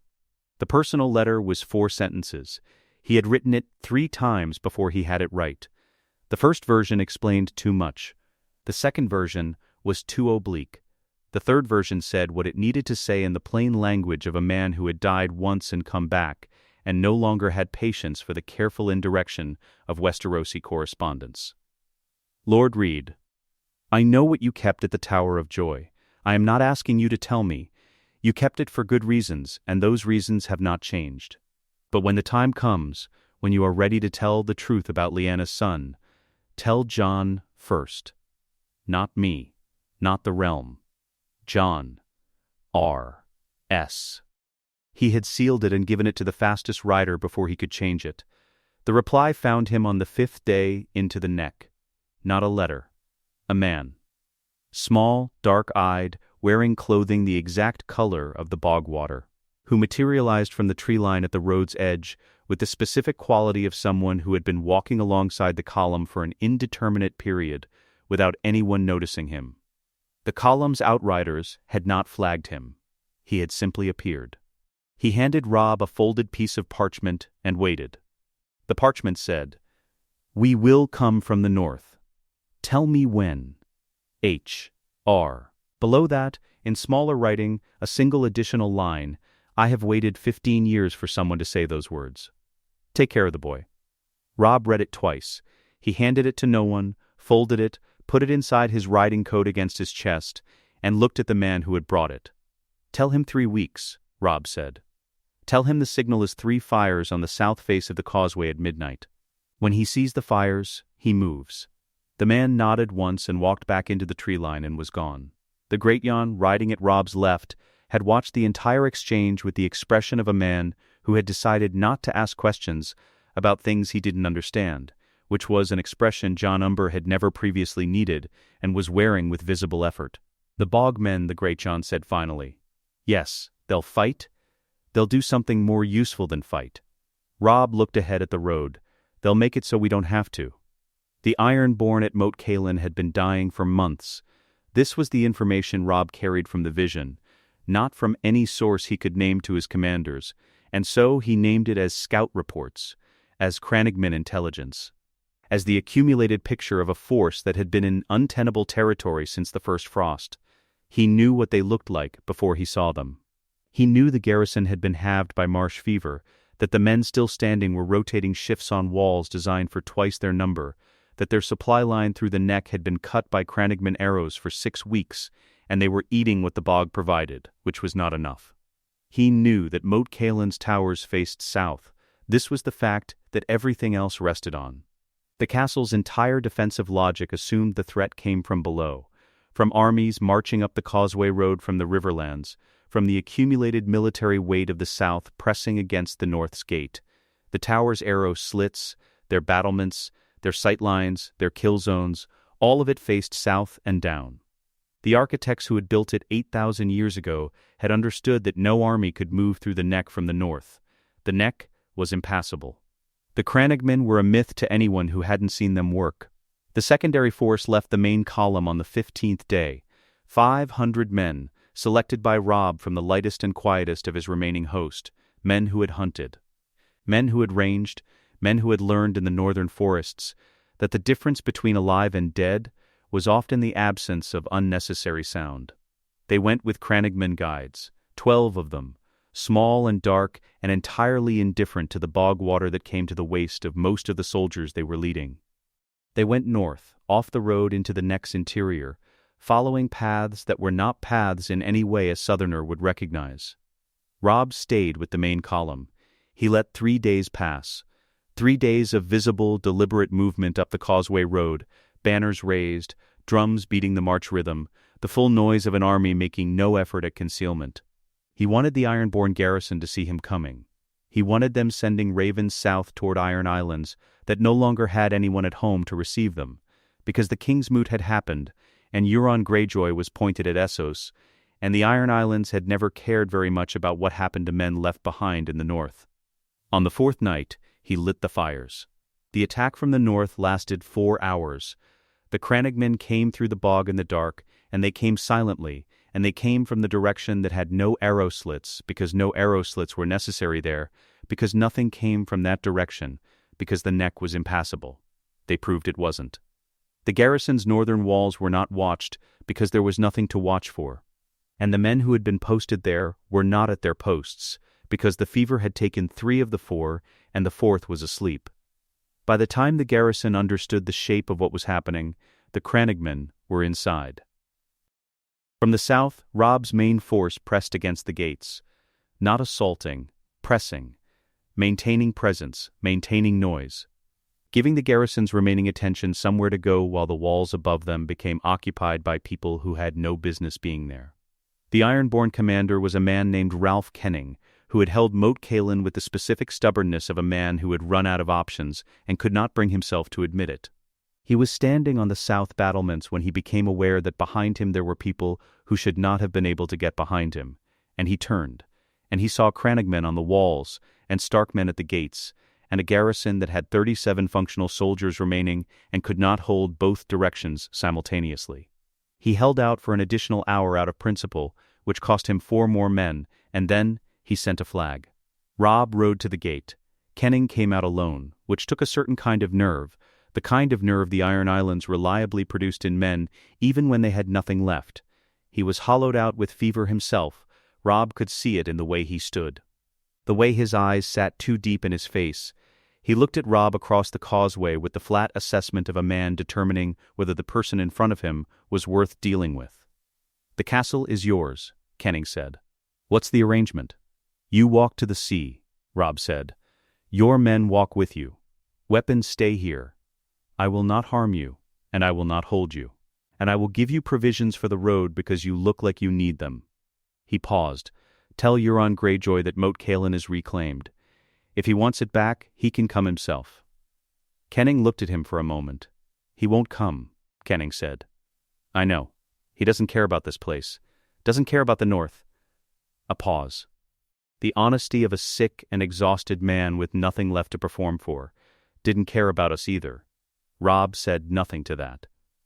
The personal letter was 4 sentences. He had written it 3 times before he had it right. The first version explained too much. The second version was too oblique. The third version said what it needed to say in the plain language of a man who had died once and come back, and no longer had patience for the careful indirection of Westerosi correspondence. Lord Reed, I know what you kept at the Tower of Joy. I am not asking you to tell me. You kept it for good reasons, and those reasons have not changed. But when the time comes, when you are ready to tell the truth about Lyanna's son, tell Jon first. Not me, not the realm. Jon. R. S. He had sealed it and given it to the fastest rider before he could change it. The reply found him on the 5th day into the neck. Not a letter. A man. Small, dark-eyed, wearing clothing the exact color of the bog water, who materialized from the tree line at the road's edge with the specific quality of someone who had been walking alongside the column for an indeterminate period without anyone noticing him. The column's outriders had not flagged him. He had simply appeared. He handed Robb a folded piece of parchment and waited. The parchment said, "We will come from the north. Tell me when. H.R." Below that, in smaller writing, a single additional line, "I have waited 15 years for someone to say those words. Take care of the boy." Robb read it twice. He handed it to no one, folded it, put it inside his riding coat against his chest, and looked at the man who had brought it. "Tell him 3 weeks," Robb said. "Tell him the signal is 3 fires on the south face of the causeway at midnight. When he sees the fires, he moves." The man nodded once and walked back into the tree line and was gone. The Great Jon, riding at Robb's left, had watched the entire exchange with the expression of a man who had decided not to ask questions about things he didn't understand, which was an expression Jon Umber had never previously needed and was wearing with visible effort. "The bog men," the Great Jon said finally. "Yes, they'll fight. They'll do something more useful than fight." Robb looked ahead at the road. "They'll make it so we don't have to." The Ironborn at Moat Cailin had been dying for months. This was the information Robb carried from the vision, not from any source he could name to his commanders, and so he named it as scout reports, as Crannogman intelligence, as the accumulated picture of a force that had been in untenable territory since the first frost. He knew what they looked like before he saw them. He knew the garrison had been halved by marsh fever, that the men still standing were rotating shifts on walls designed for twice their number, that their supply line through the neck had been cut by Crannogman arrows for 6 weeks, and they were eating what the bog provided, which was not enough. He knew that Moat Cailin's towers faced south. This was the fact that everything else rested on. The castle's entire defensive logic assumed the threat came from below, from armies marching up the causeway road from the Riverlands, from the accumulated military weight of the south pressing against the north's gate. The tower's arrow slits, their battlements, their sightlines, their kill zones, all of it faced south and down. The architects who had built it 8,000 years ago had understood that no army could move through the neck from the north. The neck was impassable. The Crannogmen were a myth to anyone who hadn't seen them work. The secondary force left the main column on the 15th day, 500 men, selected by Robb from the lightest and quietest of his remaining host, men who had hunted, men who had ranged, men who had learned in the northern forests that the difference between alive and dead was often the absence of unnecessary sound. They went with Crannogman guides, 12 of them, small and dark and entirely indifferent to the bog water that came to the waist of most of the soldiers they were leading. They went north, off the road into the neck's interior, following paths that were not paths in any way a southerner would recognize. Robb stayed with the main column. He let 3 days pass. 3 days of visible, deliberate movement up the causeway road, banners raised, drums beating the march rhythm, the full noise of an army making no effort at concealment. He wanted the Ironborn garrison to see him coming. He wanted them sending ravens south toward Iron Islands that no longer had anyone at home to receive them, because the King's Moot had happened, and Euron Greyjoy was pointed at Essos, and the Iron Islands had never cared very much about what happened to men left behind in the north. On the 4th night, he lit the fires. The attack from the north lasted 4 hours. The Crannogmen came through the bog in the dark, and they came silently, and they came from the direction that had no arrow slits, because no arrow slits were necessary there, because nothing came from that direction, because the neck was impassable. They proved it wasn't. The garrison's northern walls were not watched, because there was nothing to watch for. And the men who had been posted there were not at their posts, because the fever had taken 3 of the 4, and the 4th was asleep. By the time the garrison understood the shape of what was happening, the Crannogmen were inside. From the south, Robb's main force pressed against the gates. Not assaulting, pressing, maintaining presence, maintaining noise, giving the garrison's remaining attention somewhere to go while the walls above them became occupied by people who had no business being there. The Ironborn commander was a man named Ralph Kenning, who who had held Moat Cailin with the specific stubbornness of a man who had run out of options and could not bring himself to admit it. He was standing on the south battlements when he became aware that behind him there were people who should not have been able to get behind him, and he turned, and he saw crannogmen on the walls and Starkmen at the gates, and a garrison that had 37 functional soldiers remaining and could not hold both directions simultaneously. He held out for an additional hour out of principle, which cost him 4 more men, and then he sent a flag. Robb rode to the gate. Kenning came out alone, which took a certain kind of nerve, the kind of nerve the Iron Islands reliably produced in men even when they had nothing left. He was hollowed out with fever himself. Robb could see it in the way he stood. The way his eyes sat too deep in his face. He looked at Robb across the causeway with the flat assessment of a man determining whether the person in front of him was worth dealing with. "The castle is yours," Kenning said. "What's the arrangement?" "You walk to the sea," Robb said. "Your men walk with you. Weapons stay here. I will not harm you, and I will not hold you. And I will give you provisions for the road because you look like you need them." He paused. "Tell Euron Greyjoy that Moat Cailin is reclaimed. If he wants it back, he can come himself." Kenning looked at him for a moment. "He won't come," Kenning said. "I know. He doesn't care about this place. Doesn't care about the North." A pause. The honesty of a sick and exhausted man with nothing left to perform for. Didn't care about us either. Robb said nothing to that.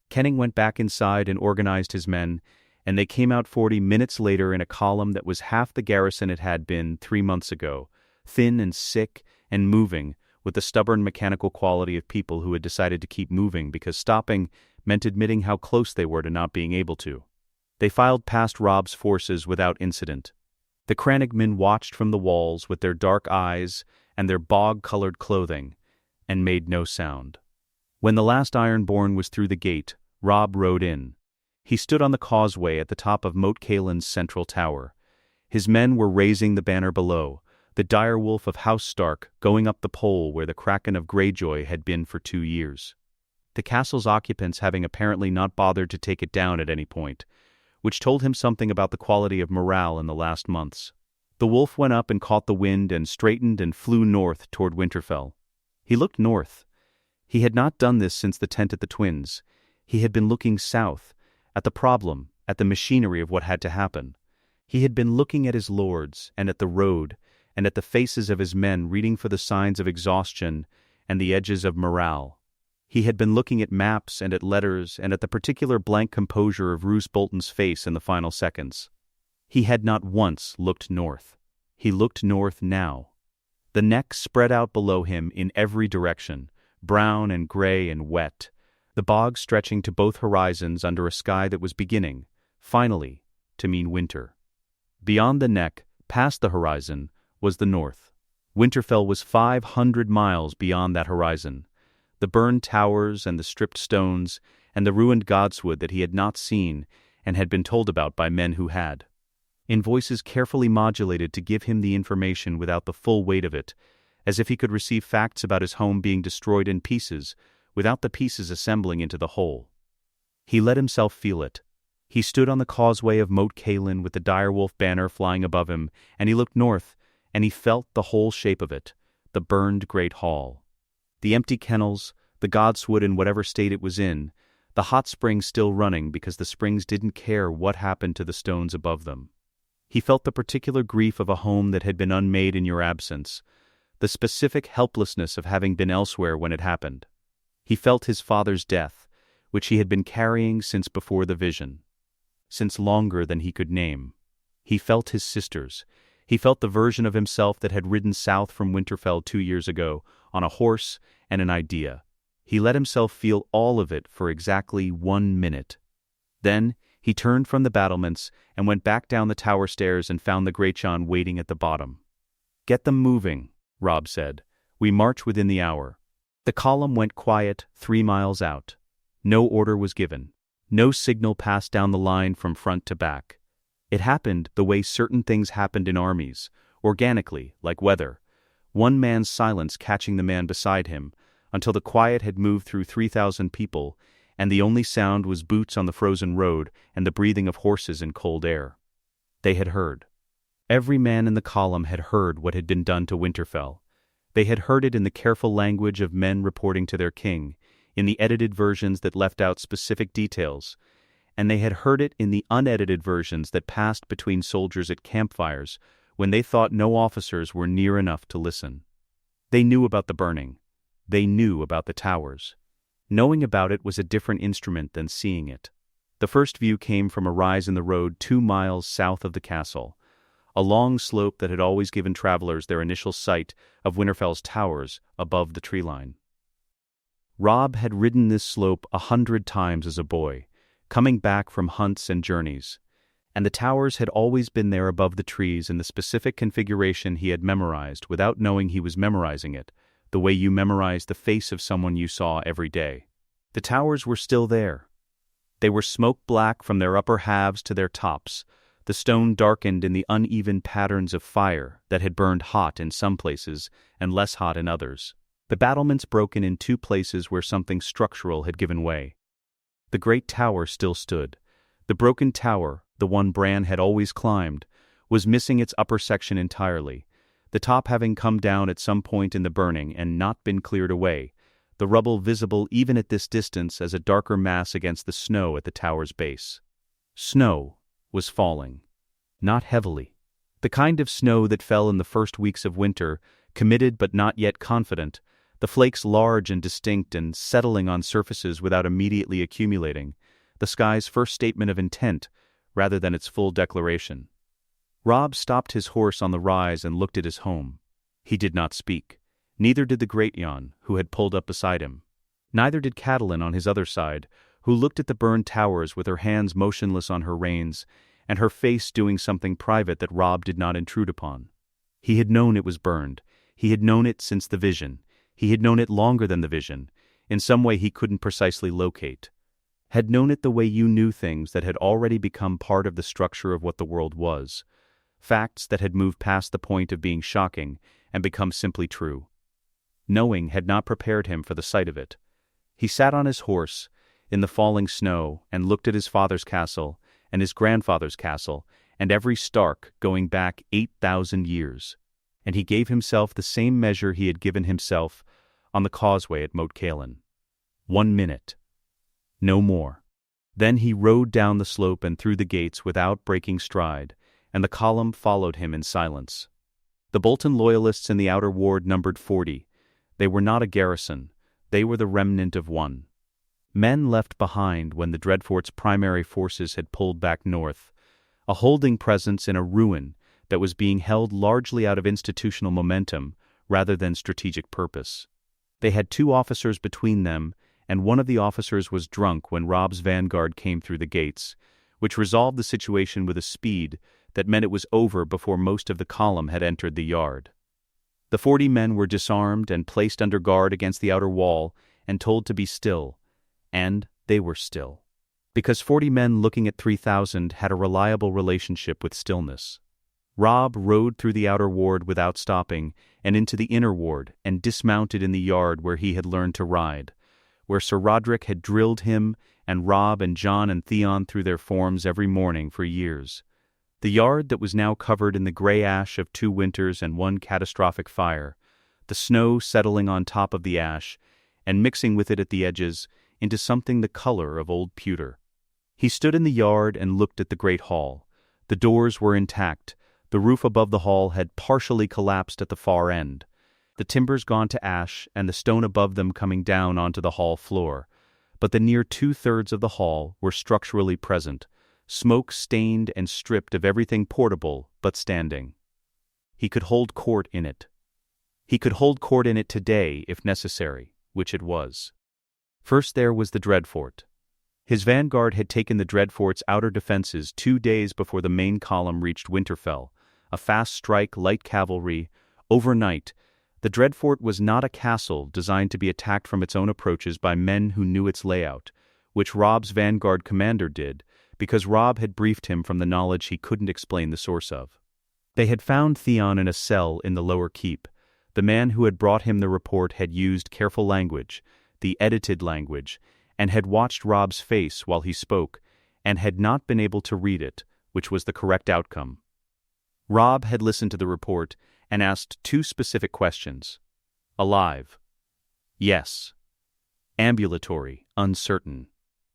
Kenning went back inside and organized his men, and they came out 40 minutes later in a column that was half the garrison it had been 3 months ago, thin and sick and moving, with the stubborn mechanical quality of people who had decided to keep moving because stopping meant admitting how close they were to not being able to. They filed past Robb's forces without incident. The crannogmen watched from the walls with their dark eyes and their bog-colored clothing, and made no sound. When the last Ironborn was through the gate, Robb rode in. He stood on the causeway at the top of Moat Cailin's central tower. His men were raising the banner below, the direwolf of House Stark going up the pole where the Kraken of Greyjoy had been for 2 years. The castle's occupants having apparently not bothered to take it down at any point, which told him something about the quality of morale in the last months. The wolf went up and caught the wind and straightened and flew north toward Winterfell. He looked north. He had not done this since the tent at the Twins. He had been looking south, at the problem, at the machinery of what had to happen. He had been looking at his lords, and at the road, and at the faces of his men reading for the signs of exhaustion and the edges of morale. He had been looking at maps and at letters and at the particular blank composure of Roose Bolton's face in the final seconds. He had not once looked north. He looked north now. The neck spread out below him in every direction, brown and gray and wet, the bog stretching to both horizons under a sky that was beginning, finally, to mean winter. Beyond the neck, past the horizon, was the north. Winterfell was 500 miles beyond that horizon. The burned towers and the stripped stones and the ruined godswood that he had not seen and had been told about by men who had. In voices carefully modulated to give him the information without the full weight of it, as if he could receive facts about his home being destroyed in pieces, without the pieces assembling into the whole. He let himself feel it. He stood on the causeway of Moat Cailin with the direwolf banner flying above him, and he looked north, and he felt the whole shape of it, the burned great hall. The empty kennels, the godswood in whatever state it was in, the hot springs still running because the springs didn't care what happened to the stones above them. He felt the particular grief of a home that had been unmade in your absence, the specific helplessness of having been elsewhere when it happened. He felt his father's death, which he had been carrying since before the vision, since longer than he could name. He felt his sisters. He felt the version of himself that had ridden south from Winterfell 2 years ago, on a horse and an idea. He let himself feel all of it for exactly 1 minute. Then he turned from the battlements and went back down the tower stairs and found the Greyjon waiting at the bottom. "Get them moving," Robb said. "We march within the hour." The column went quiet 3 miles out. No order was given. No signal passed down the line from front to back. It happened the way certain things happened in armies, organically, like weather. One man's silence catching the man beside him, until the quiet had moved through 3,000 people, and the only sound was boots on the frozen road and the breathing of horses in cold air. They had heard. Every man in the column had heard what had been done to Winterfell. They had heard it in the careful language of men reporting to their king, in the edited versions that left out specific details, and they had heard it in the unedited versions that passed between soldiers at campfires when they thought no officers were near enough to listen. They knew about the burning. They knew about the towers. Knowing about it was a different instrument than seeing it. The first view came from a rise in the road 2 miles south of the castle, a long slope that had always given travelers their initial sight of Winterfell's towers above the tree line. Robb had ridden this slope 100 times as a boy, coming back from hunts and journeys, and the towers had always been there above the trees in the specific configuration he had memorized without knowing he was memorizing it, the way you memorize the face of someone you saw every day. The towers were still there. They were smoke-black from their upper halves to their tops, the stone darkened in the uneven patterns of fire that had burned hot in some places and less hot in others. The battlements broken in 2 places where something structural had given way. The great tower still stood. The broken tower, the one Bran had always climbed, was missing its upper section entirely, the top having come down at some point in the burning and not been cleared away, the rubble visible even at this distance as a darker mass against the snow at the tower's base. Snow was falling. Not heavily. The kind of snow that fell in the first weeks of winter, committed but not yet confident, the flakes large and distinct and settling on surfaces without immediately accumulating, the sky's first statement of intent rather than its full declaration. Robb stopped his horse on the rise and looked at his home. He did not speak. Neither did the great Jon, who had pulled up beside him. Neither did Catelyn on his other side, who looked at the burned towers with her hands motionless on her reins, and her face doing something private that Robb did not intrude upon. He had known it was burned. He had known it since the vision. He had known it longer than the vision, in some way he couldn't precisely locate. Had known it the way you knew things that had already become part of the structure of what the world was, facts that had moved past the point of being shocking and become simply true. Knowing had not prepared him for the sight of it. He sat on his horse, in the falling snow, and looked at his father's castle, and his grandfather's castle, and every Stark going back 8,000 years. And he gave himself the same measure he had given himself on the causeway at Moat Cailin. 1 minute. No more. Then he rode down the slope and through the gates without breaking stride, and the column followed him in silence. The Bolton loyalists in the outer ward numbered 40. They were not a garrison. They were the remnant of one. Men left behind when the Dreadfort's primary forces had pulled back north, a holding presence in a ruin that was being held largely out of institutional momentum rather than strategic purpose. They had 2 officers between them, and one of the officers was drunk when Robb's vanguard came through the gates, which resolved the situation with a speed that meant it was over before most of the column had entered the yard. The 40 men were disarmed and placed under guard against the outer wall and told to be still, and they were still. Because 40 men looking at 3,000 had a reliable relationship with stillness. Robb rode through the outer ward without stopping and into the inner ward and dismounted in the yard where he had learned to ride, where Sir Roderick had drilled him and Robb and Jon and Theon through their forms every morning for years. The yard that was now covered in the gray ash of 2 winters and 1 catastrophic fire, the snow settling on top of the ash and mixing with it at the edges into something the color of old pewter. He stood in the yard and looked at the great hall. The doors were intact. The roof above the hall had partially collapsed at the far end, the timbers gone to ash and the stone above them coming down onto the hall floor, but the near 2/3 of the hall were structurally present, smoke-stained and stripped of everything portable but standing. He could hold court in it. He could hold court in it today if necessary, which it was. First there was the Dreadfort. His vanguard had taken the Dreadfort's outer defenses 2 days before the main column reached Winterfell, a fast strike light cavalry. Overnight, the Dreadfort was not a castle designed to be attacked from its own approaches by men who knew its layout, which Robb's vanguard commander did, because Robb had briefed him from the knowledge he couldn't explain the source of. They had found Theon in a cell in the lower keep. The man who had brought him the report had used careful language, the edited language, and had watched Robb's face while he spoke, and had not been able to read it, which was the correct outcome. Robb had listened to the report and asked two specific questions. Alive? Yes. Ambulatory, uncertain,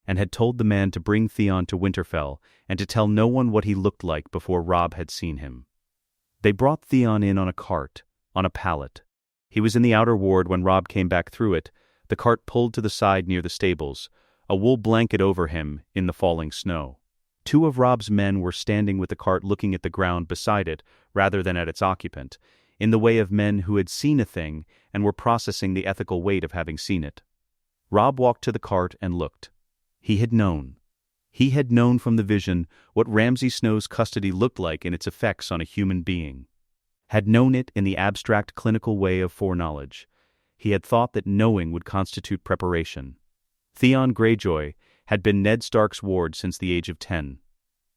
and had told the man to bring Theon to Winterfell and to tell no one what he looked like before Robb had seen him. They brought Theon in on a cart, on a pallet. He was in the outer ward when Robb came back through it, the cart pulled to the side near the stables, a wool blanket over him in the falling snow. Two of Robb's men were standing with the cart looking at the ground beside it rather than at its occupant, in the way of men who had seen a thing and were processing the ethical weight of having seen it. Robb walked to the cart and looked. He had known. He had known from the vision what Ramsay Snow's custody looked like in its effects on a human being. Had known it in the abstract clinical way of foreknowledge. He had thought that knowing would constitute preparation. Theon Greyjoy had been Ned Stark's ward since the age of 10.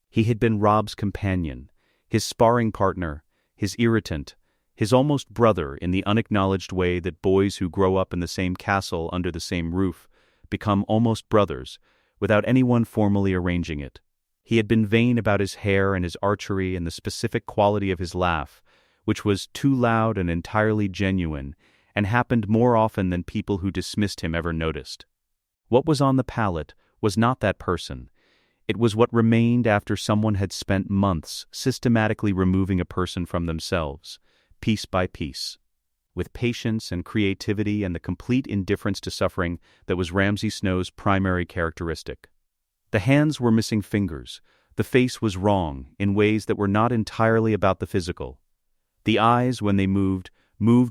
He had been Robb's companion, his sparring partner, his irritant, his almost brother in the unacknowledged way that boys who grow up in the same castle under the same roof become almost brothers, without anyone formally arranging it. He had been vain about his hair and his archery and the specific quality of his laugh, which was too loud and entirely genuine, and happened more often than people who dismissed him ever noticed. What was on the pallet was not that person. It was what remained after someone had spent months systematically removing a person from themselves, piece by piece. With patience and creativity and the complete indifference to suffering that was Ramsay Snow's primary characteristic. The hands were missing fingers. The face was wrong in ways that were not entirely about the physical. The eyes, when they moved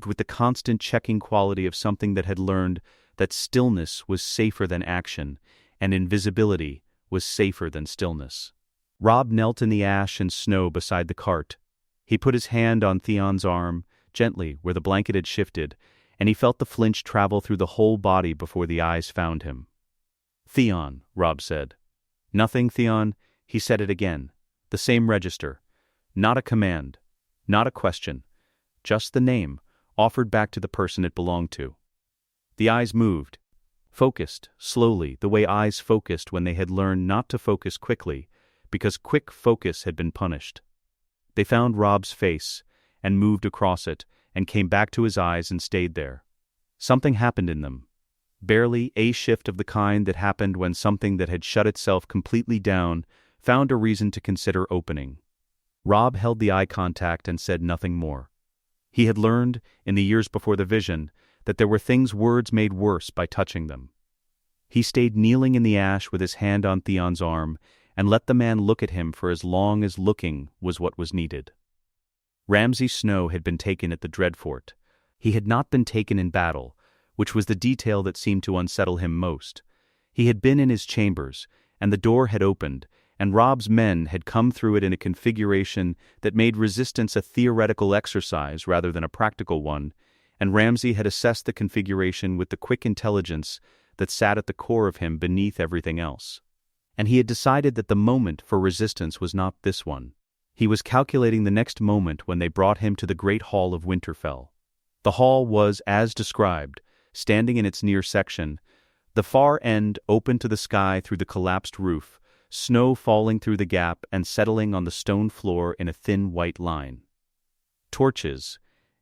with the constant checking quality of something that had learned that stillness was safer than action, and invisibility was safer than stillness. Robb knelt in the ash and snow beside the cart. He put his hand on Theon's arm, gently where the blanket had shifted, and he felt the flinch travel through the whole body before the eyes found him. "Theon," Robb said. "Nothing, Theon?" He said it again. The same register. Not a command. Not a question. Just the name, offered back to the person it belonged to. The eyes moved. Focused, slowly, the way eyes focused when they had learned not to focus quickly, because quick focus had been punished. They found Robb's face, and moved across it, and came back to his eyes and stayed there. Something happened in them. Barely a shift of the kind that happened when something that had shut itself completely down found a reason to consider opening. Robb held the eye contact and said nothing more. He had learned, in the years before the vision, that there were things words made worse by touching them. He stayed kneeling in the ash with his hand on Theon's arm, and let the man look at him for as long as looking was what was needed. Ramsay Snow had been taken at the Dreadfort. He had not been taken in battle, which was the detail that seemed to unsettle him most. He had been in his chambers, and the door had opened, and Robb's men had come through it in a configuration that made resistance a theoretical exercise rather than a practical one, and Ramsay had assessed the configuration with the quick intelligence that sat at the core of him beneath everything else. And he had decided that the moment for resistance was not this one. He was calculating the next moment when they brought him to the great hall of Winterfell. The hall was, as described, standing in its near section, the far end open to the sky through the collapsed roof, snow falling through the gap and settling on the stone floor in a thin white line. Torches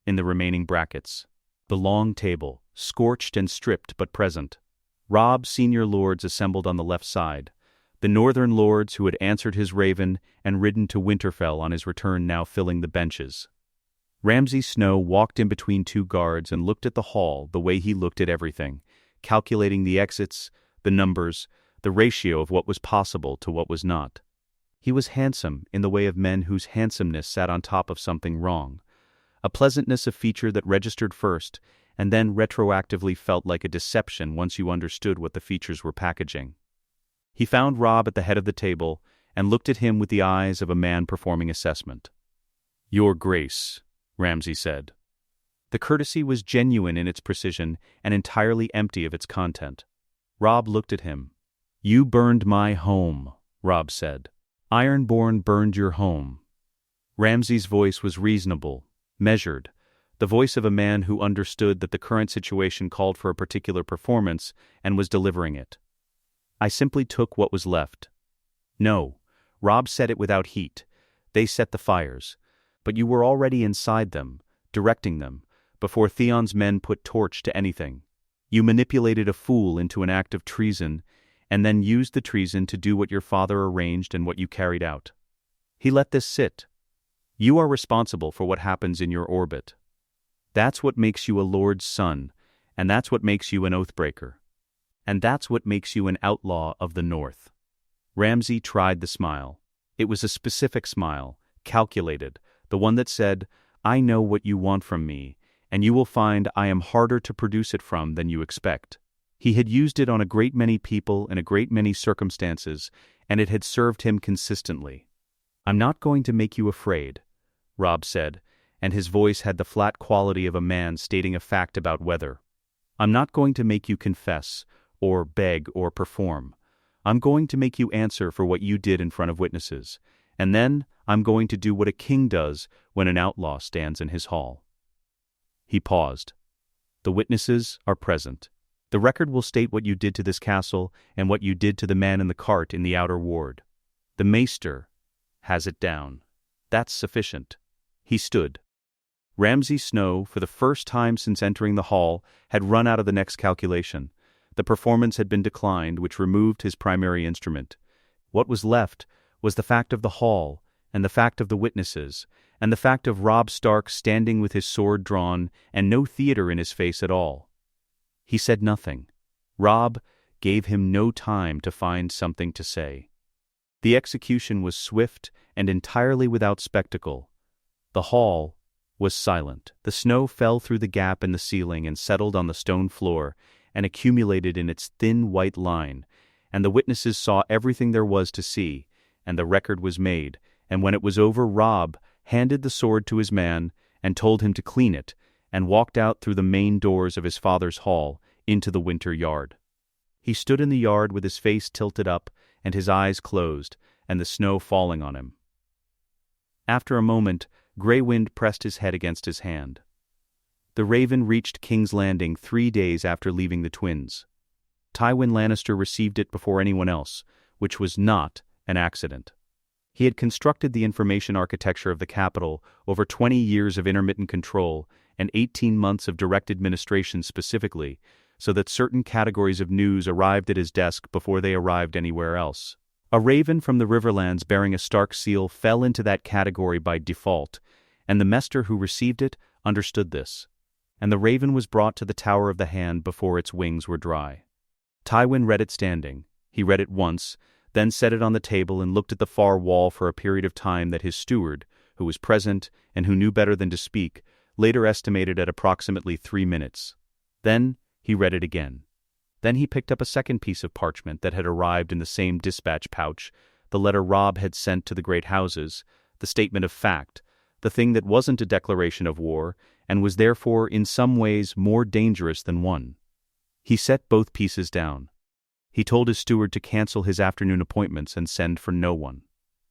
in the remaining brackets. The long table, scorched and stripped but present. Robb's senior lords assembled on the left side. The northern lords who had answered his raven and ridden to Winterfell on his return now filling the benches. Ramsay Snow walked in between two guards and looked at the hall the way he looked at everything, calculating the exits, the numbers, the ratio of what was possible to what was not. He was handsome in the way of men whose handsomeness sat on top of something wrong, a pleasantness of feature that registered first and then retroactively felt like a deception once you understood what the features were packaging. He found Robb at the head of the table and looked at him with the eyes of a man performing assessment. "Your Grace," Ramsay said. The courtesy was genuine in its precision and entirely empty of its content. Robb looked at him. "You burned my home," Robb said. "Ironborn burned your home." Ramsay's voice was reasonable, measured, the voice of a man who understood that the current situation called for a particular performance and was delivering it. "I simply took what was left." "No," Robb said it without heat. "They set the fires. But you were already inside them, directing them, before Theon's men put torch to anything. You manipulated a fool into an act of treason, and then used the treason to do what your father arranged and what you carried out. He let this sit. You are responsible for what happens in your orbit. That's what makes you a Lord's son, and that's what makes you an oathbreaker. And that's what makes you an outlaw of the North. Ramsay tried the smile. It was a specific smile, calculated, the one that said, I know what you want from me, and you will find I am harder to produce it from than you expect. He had used it on a great many people in a great many circumstances, and it had served him consistently. I'm not going to make you afraid, Robb said, and his voice had the flat quality of a man stating a fact about weather. I'm not going to make you confess, or beg, or perform. I'm going to make you answer for what you did in front of witnesses, and then I'm going to do what a king does when an outlaw stands in his hall. He paused. The witnesses are present. The record will state what you did to this castle and what you did to the man in the cart in the outer ward. The maester has it down. That's sufficient. He stood. Ramsay Snow, for the first time since entering the hall, had run out of the next calculation. The performance had been declined, which removed his primary instrument. What was left was the fact of the hall, and the fact of the witnesses, and the fact of Robb Stark standing with his sword drawn and no theater in his face at all. He said nothing. Robb gave him no time to find something to say. The execution was swift and entirely without spectacle. The hall was silent. The snow fell through the gap in the ceiling and settled on the stone floor and accumulated in its thin white line, and the witnesses saw everything there was to see, and the record was made, and when it was over, Robb handed the sword to his man and told him to clean it, and walked out through the main doors of his father's hall into the winter yard. He stood in the yard with his face tilted up and his eyes closed, and the snow falling on him. After a moment, Grey Wind pressed his head against his hand. The Raven reached King's Landing 3 days after leaving the twins. Tywin Lannister received it before anyone else, which was not an accident. He had constructed the information architecture of the capital over 20 years of intermittent control and 18 months of direct administration specifically, so that certain categories of news arrived at his desk before they arrived anywhere else. A raven from the Riverlands bearing a Stark seal fell into that category by default, and the Maester who received it understood this, and the raven was brought to the Tower of the Hand before its wings were dry. Tywin read it standing. He read it once, then set it on the table and looked at the far wall for a period of time that his steward, who was present and who knew better than to speak, later estimated at approximately 3 minutes. Then he read it again. Then he picked up a second piece of parchment that had arrived in the same dispatch pouch, the letter Robb had sent to the great houses, the statement of fact, the thing that wasn't a declaration of war, and was therefore in some ways more dangerous than one. He set both pieces down. He told his steward to cancel his afternoon appointments and send for no one.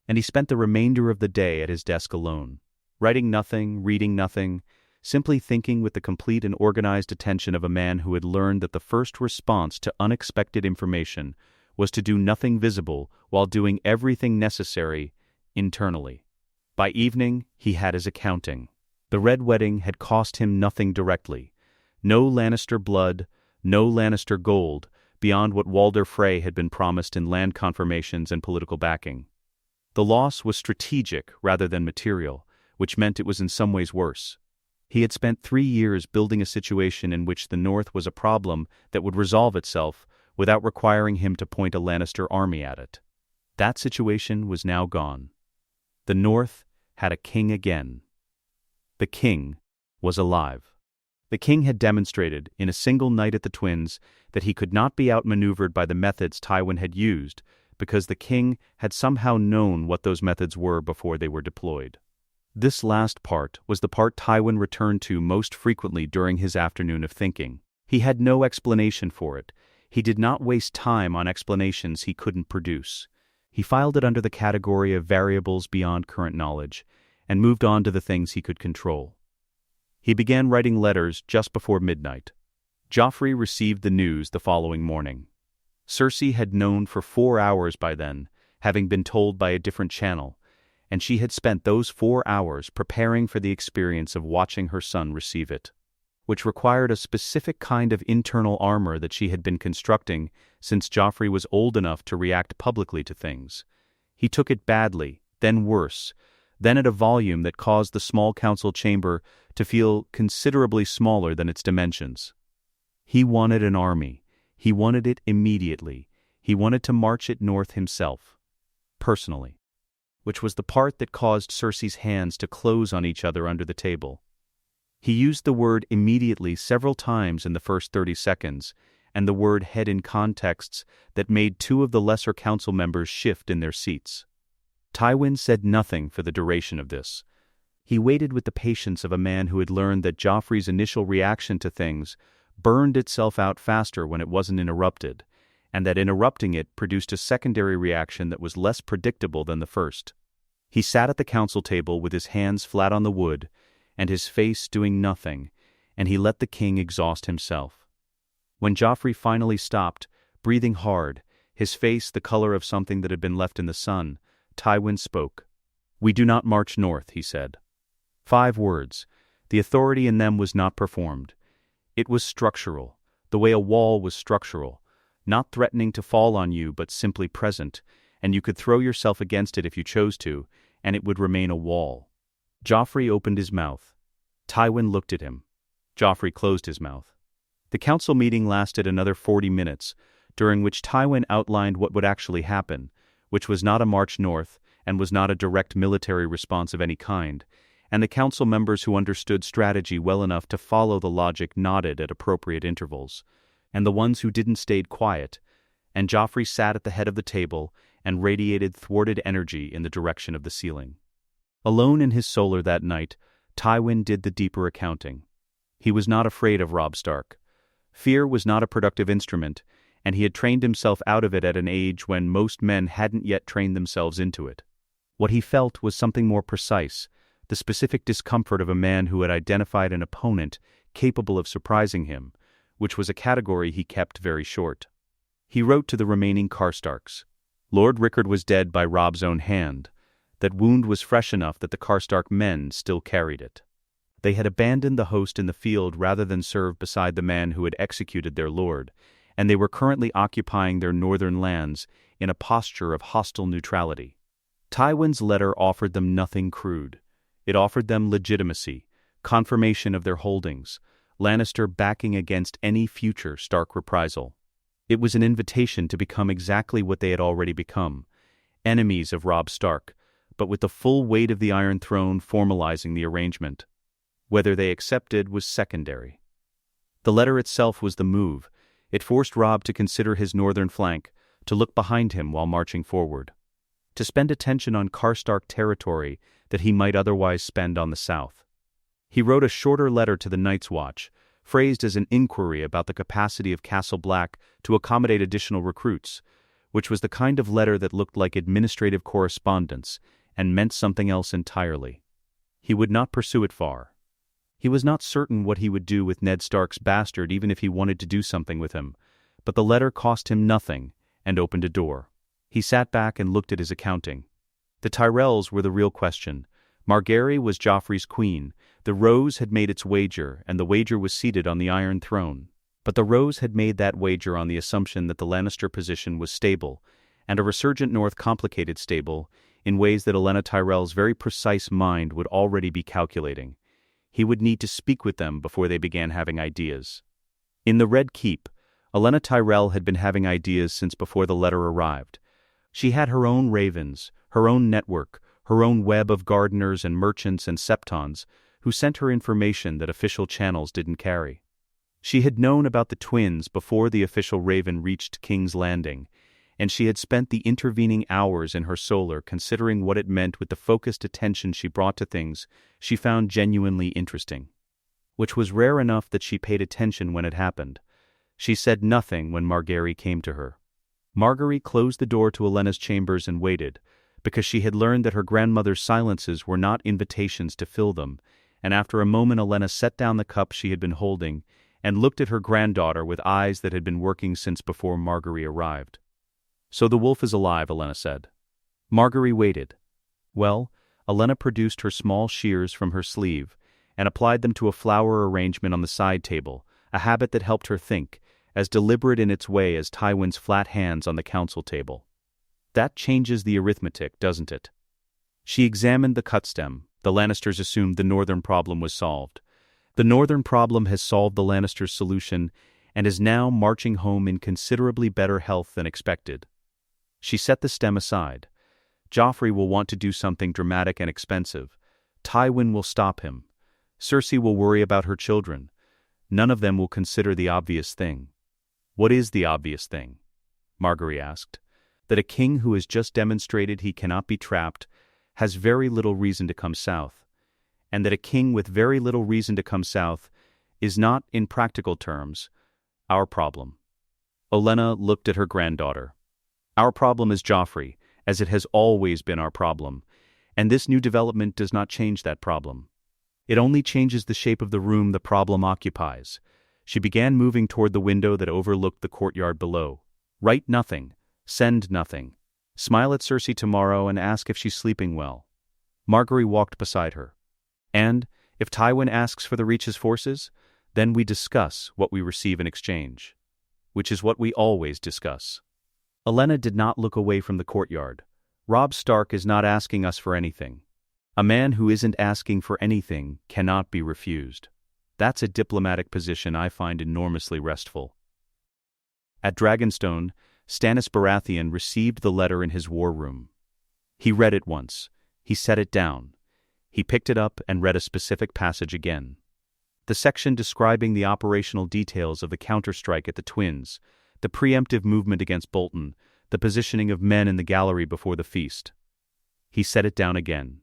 And he spent the remainder of the day at his desk alone, writing nothing, reading nothing, simply thinking with the complete and organized attention of a man who had learned that the first response to unexpected information was to do nothing visible while doing everything necessary internally. By evening, he had his accounting. The Red Wedding had cost him nothing directly. No Lannister blood, no Lannister gold, beyond what Walder Frey had been promised in land confirmations and political backing. The loss was strategic rather than material, which meant it was in some ways worse. He had spent 3 years building a situation in which the North was a problem that would resolve itself without requiring him to point a Lannister army at it. That situation was now gone. The North had a king again. The king was alive. The king had demonstrated, in a single night at the Twins, that he could not be outmaneuvered by the methods Tywin had used, because the king had somehow known what those methods were before they were deployed. This last part was the part Tywin returned to most frequently during his afternoon of thinking. He had no explanation for it. He did not waste time on explanations he couldn't produce. He filed it under the category of variables beyond current knowledge, and moved on to the things he could control. He began writing letters just before midnight. Joffrey received the news the following morning. Cersei had known for 4 hours by then, having been told by a different channel, and she had spent those 4 hours preparing for the experience of watching her son receive it, which required a specific kind of internal armor that she had been constructing since Joffrey was old enough to react publicly to things. He took it badly, then worse, then at a volume that caused the small council chamber to feel considerably smaller than its dimensions. He wanted an army. He wanted it immediately. He wanted to march it north himself, personally, which was the part that caused Cersei's hands to close on each other under the table. He used the word immediately several times in the first 30 seconds, and the word head in contexts that made 2 of the lesser council members shift in their seats. Tywin said nothing for the duration of this. He waited with the patience of a man who had learned that Joffrey's initial reaction to things burned itself out faster when it wasn't interrupted, and that interrupting it produced a secondary reaction that was less predictable than the first. He sat at the council table with his hands flat on the wood, and his face doing nothing, and he let the king exhaust himself. When Joffrey finally stopped, breathing hard, his face the color of something that had been left in the sun, Tywin spoke. "We do not march north," he said. 5 words. The authority in them was not performed. It was structural, the way a wall was structural, not threatening to fall on you but simply present, and you could throw yourself against it if you chose to, and it would remain a wall. Joffrey opened his mouth. Tywin looked at him. Joffrey closed his mouth. The council meeting lasted another 40 minutes, during which Tywin outlined what would actually happen, which was not a march north and was not a direct military response of any kind, and the council members who understood strategy well enough to follow the logic nodded at appropriate intervals, and the ones who didn't stayed quiet, and Joffrey sat at the head of the table and radiated thwarted energy in the direction of the ceiling. Alone in his solar that night, Tywin did the deeper accounting. He was not afraid of Robb Stark. Fear was not a productive instrument, and he had trained himself out of it at an age when most men hadn't yet trained themselves into it. What he felt was something more precise, the specific discomfort of a man who had identified an opponent capable of surprising him, which was a category he kept very short. He wrote to the remaining Karstarks. Lord Rickard was dead by Robb's own hand. That wound was fresh enough that the Karstark men still carried it. They had abandoned the host in the field rather than serve beside the man who had executed their lord, and they were currently occupying their northern lands in a posture of hostile neutrality. Tywin's letter offered them nothing crude. It offered them legitimacy, confirmation of their holdings, Lannister backing against any future Stark reprisal. It was an invitation to become exactly what they had already become, enemies of Robb Stark, but with the full weight of the Iron Throne formalizing the arrangement. Whether they accepted was secondary. The letter itself was the move. It forced Robb to consider his northern flank, to look behind him while marching forward, to spend attention on Karstark territory that he might otherwise spend on the south. He wrote a shorter letter to the Night's Watch, phrased as an inquiry about the capacity of Castle Black to accommodate additional recruits, which was the kind of letter that looked like administrative correspondence and meant something else entirely. He would not pursue it far. He was not certain what he would do with Ned Stark's bastard even if he wanted to do something with him, but the letter cost him nothing and opened a door. He sat back and looked at his accounting. The Tyrells were the real question. Margaery was Joffrey's queen. The Rose had made its wager, and the wager was seated on the Iron Throne. But the Rose had made that wager on the assumption that the Lannister position was stable, and a resurgent north complicated stable, in ways that Olenna Tyrell's very precise mind would already be calculating. He would need to speak with them before they began having ideas. In the Red Keep, Olenna Tyrell had been having ideas since before the letter arrived. She had her own ravens, her own network, her own web of gardeners and merchants and septons who sent her information that official channels didn't carry. She had known about the twins before the official raven reached King's Landing, and she had spent the intervening hours in her solar considering what it meant with the focused attention she brought to things she found genuinely interesting. Which was rare enough that she paid attention when it happened. She said nothing when Margaery came to her. Margaery closed the door to Olenna's chambers and waited, because she had learned that her grandmother's silences were not invitations to fill them, and after a moment Olenna set down the cup she had been holding and looked at her granddaughter with eyes that had been working since before Margaery arrived. "So the wolf is alive," Olenna said. Margaery waited. Well, Olenna produced her small shears from her sleeve and applied them to a flower arrangement on the side table, a habit that helped her think, as deliberate in its way as Tywin's flat hands on the council table. That changes the arithmetic, doesn't it? She examined the cut stem. The Lannisters assumed the northern problem was solved. The northern problem has solved the Lannisters' solution and is now marching home in considerably better health than expected. She set the stem aside. Joffrey will want to do something dramatic and expensive. Tywin will stop him. Cersei will worry about her children. None of them will consider the obvious thing. What is the obvious thing? Margaery asked. That a king who has just demonstrated he cannot be trapped has very little reason to come south, and that a king with very little reason to come south is not, in practical terms, our problem. Olenna looked at her granddaughter. Our problem is Joffrey, as it has always been our problem, and this new development does not change that problem. It only changes the shape of the room the problem occupies. She began moving toward the window that overlooked the courtyard below. Write nothing. Send nothing. Smile at Cersei tomorrow and ask if she's sleeping well. Margaery walked beside her. And, if Tywin asks for the Reach's forces, then we discuss what we receive in exchange. Which is what we always discuss. Olenna did not look away from the courtyard. Robb Stark is not asking us for anything. A man who isn't asking for anything cannot be refused. That's a diplomatic position I find enormously restful. At Dragonstone, Stannis Baratheon received the letter in his war room. He read it once. He set it down. He picked it up and read a specific passage again. The section describing the operational details of the counterstrike at the Twins, the preemptive movement against Bolton, the positioning of men in the gallery before the feast. He set it down again.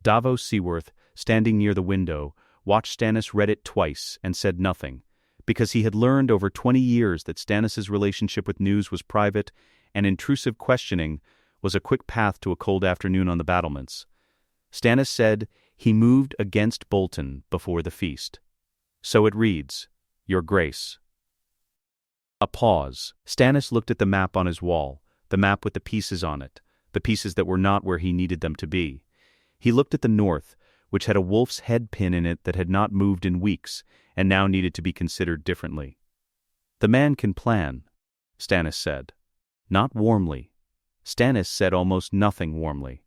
Davos Seaworth, standing near the window, watched Stannis read it twice and said nothing, because he had learned over 20 years that Stannis's relationship with news was private, and intrusive questioning was a quick path to a cold afternoon on the battlements. Stannis said he moved against Bolton before the feast. So it reads, Your Grace. A pause. Stannis looked at the map on his wall, the map with the pieces on it, the pieces that were not where he needed them to be. He looked at the north, which had a wolf's head pin in it that had not moved in weeks, and now needed to be considered differently. The man can plan, Stannis said. Not warmly. Stannis said almost nothing warmly.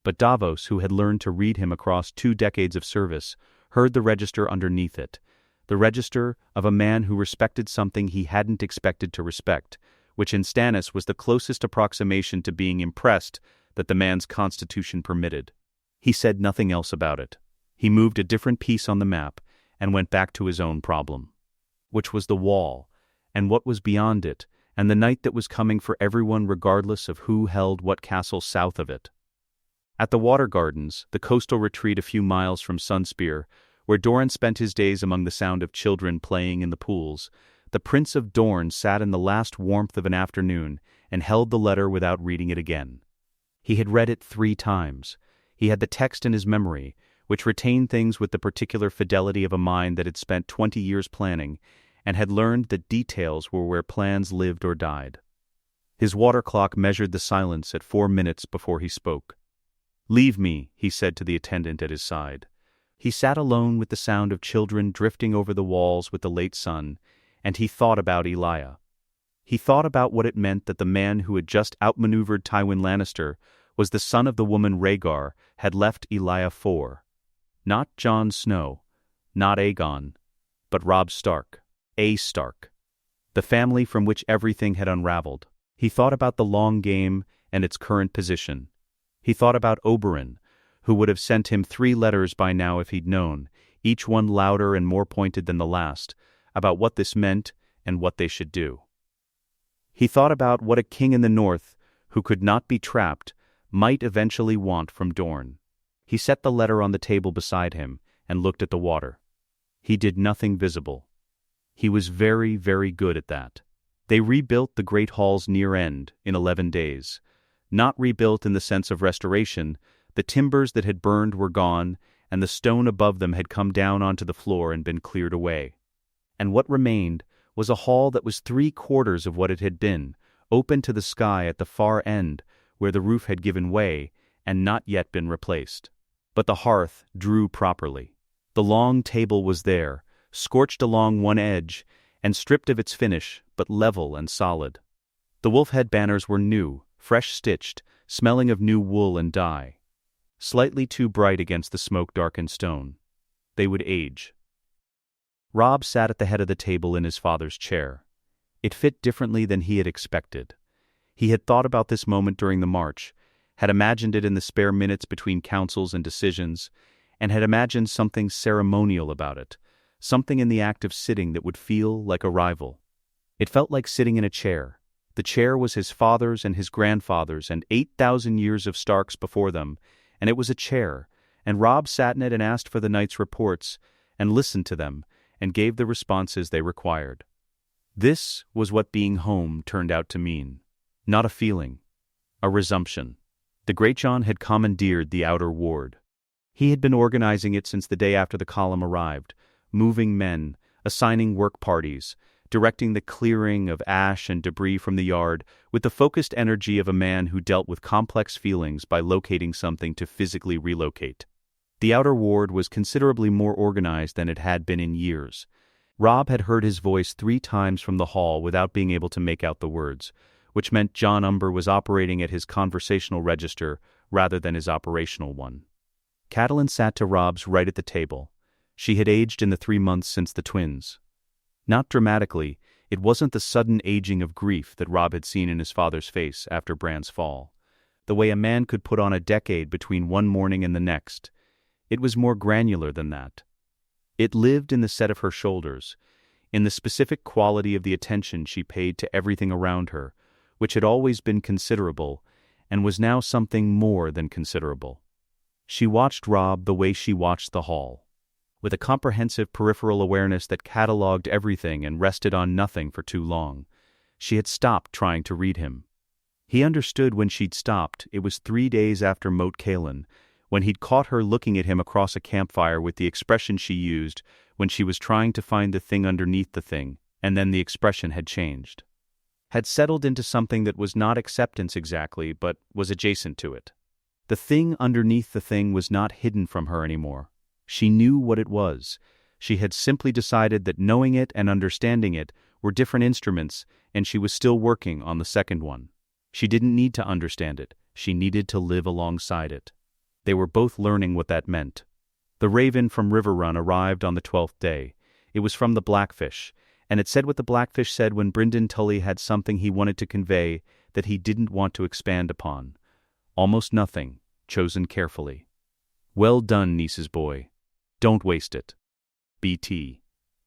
But Davos, who had learned to read him across 2 decades of service, heard the register underneath it, the register of a man who respected something he hadn't expected to respect, which in Stannis was the closest approximation to being impressed that the man's constitution permitted. He said nothing else about it. He moved a different piece on the map and went back to his own problem, which was the wall, and what was beyond it, and the night that was coming for everyone regardless of who held what castle south of it. At the Water Gardens, the coastal retreat a few miles from Sunspear, where Doran spent his days among the sound of children playing in the pools, the Prince of Dorne sat in the last warmth of an afternoon and held the letter without reading it again. He had read it 3 times. He had the text in his memory, which retained things with the particular fidelity of a mind that had spent 20 years planning, and had learned that details were where plans lived or died. His water clock measured the silence at 4 minutes before he spoke. "Leave me," he said to the attendant at his side. He sat alone with the sound of children drifting over the walls with the late sun, and he thought about Elijah. He thought about what it meant that the man who had just outmaneuvered Tywin Lannister was the son of the woman Rhaegar had left Elijah for. Not Jon Snow, not Aegon, but Robb Stark, A. Stark, the family from which everything had unraveled. He thought about the long game and its current position. He thought about Oberyn, who would have sent him 3 letters by now if he'd known, each one louder and more pointed than the last, about what this meant and what they should do. He thought about what a king in the north, who could not be trapped, might eventually want from Dorne. He set the letter on the table beside him and looked at the water. He did nothing visible. He was very, very good at that. They rebuilt the Great Hall's near end in 11 days. Not rebuilt in the sense of restoration. The timbers that had burned were gone, and the stone above them had come down onto the floor and been cleared away. And what remained was a hall that was 3/4 of what it had been, open to the sky at the far end, where the roof had given way, and not yet been replaced. But the hearth drew properly. The long table was there, scorched along one edge, and stripped of its finish, but level and solid. The wolf-head banners were new, fresh-stitched, smelling of new wool and dye. Slightly too bright against the smoke-darkened stone. They would age. Robb sat at the head of the table in his father's chair. It fit differently than he had expected. He had thought about this moment during the march, had imagined it in the spare minutes between councils and decisions, and had imagined something ceremonial about it, something in the act of sitting that would feel like arrival. It felt like sitting in a chair. The chair was his father's and his grandfather's and 8,000 years of Starks before them, and it was a chair, and Robb sat in it and asked for the night's reports, and listened to them, and gave the responses they required. This was what being home turned out to mean. Not a feeling. A resumption. The Great Jon had commandeered the outer ward. He had been organizing it since the day after the column arrived, moving men, assigning work parties, directing the clearing of ash and debris from the yard with the focused energy of a man who dealt with complex feelings by locating something to physically relocate. The outer ward was considerably more organized than it had been in years. Robb had heard his voice 3 times from the hall without being able to make out the words, which meant Jon Umber was operating at his conversational register rather than his operational one. Catelyn sat to Robb's right at the table. She had aged in the 3 months since the twins. Not dramatically, it wasn't the sudden aging of grief that Robb had seen in his father's face after Bran's fall. The way a man could put on a decade between one morning and the next. It was more granular than that. It lived in the set of her shoulders, in the specific quality of the attention she paid to everything around her, which had always been considerable, and was now something more than considerable. She watched Robb the way she watched the hall, with a comprehensive peripheral awareness that catalogued everything and rested on nothing for too long. She had stopped trying to read him. He understood when she'd stopped. It was 3 days after Moat Cailin, when he'd caught her looking at him across a campfire with the expression she used when she was trying to find the thing underneath the thing, and then the expression had changed. Had settled into something that was not acceptance exactly, but was adjacent to it. The thing underneath the thing was not hidden from her anymore. She knew what it was. She had simply decided that knowing it and understanding it were different instruments, and she was still working on the second one. She didn't need to understand it. She needed to live alongside it. They were both learning what that meant. The raven from Riverrun arrived on the 12th day. It was from the Blackfish, and it said what the Blackfish said when Brynden Tully had something he wanted to convey that he didn't want to expand upon. Almost nothing, chosen carefully. Well done, niece's boy. Don't waste it. BT.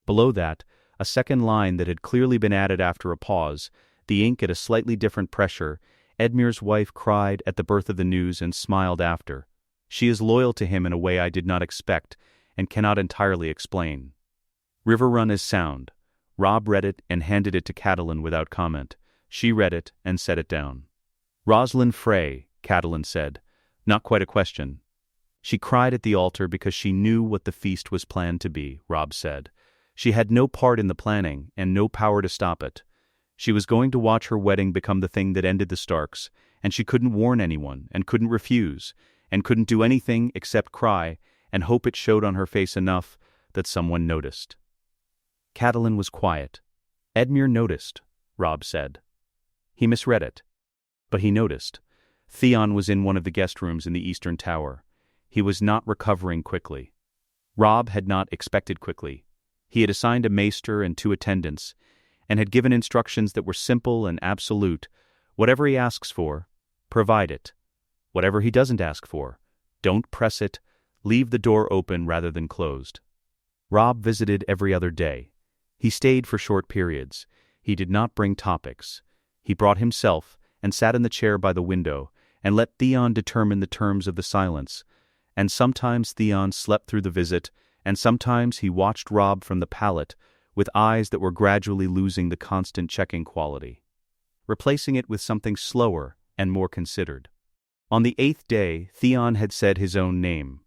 Below that, a second line that had clearly been added after a pause, the ink at a slightly different pressure. Edmure's wife cried at the birth of the news and smiled after. She is loyal to him in a way I did not expect and cannot entirely explain. Riverrun is sound. Robb read it and handed it to Catelyn without comment. She read it and set it down. Rosalind Frey, Catelyn said. Not quite a question. She cried at the altar because she knew what the feast was planned to be, Robb said. She had no part in the planning and no power to stop it. She was going to watch her wedding become the thing that ended the Starks, and she couldn't warn anyone and couldn't refuse, and couldn't do anything except cry and hope it showed on her face enough that someone noticed. Catelyn was quiet. Edmure noticed, Robb said. He misread it. But he noticed. Theon was in one of the guest rooms in the Eastern Tower. He was not recovering quickly. Robb had not expected quickly. He had assigned a maester and 2 attendants, and had given instructions that were simple and absolute. Whatever he asks for, provide it. Whatever he doesn't ask for, don't press it, leave the door open rather than closed. Robb visited every other day. He stayed for short periods. He did not bring topics. He brought himself and sat in the chair by the window and let Theon determine the terms of the silence. And sometimes Theon slept through the visit, and sometimes he watched Robb from the pallet with eyes that were gradually losing the constant checking quality, replacing it with something slower and more considered. On the 8th day, Theon had said his own name.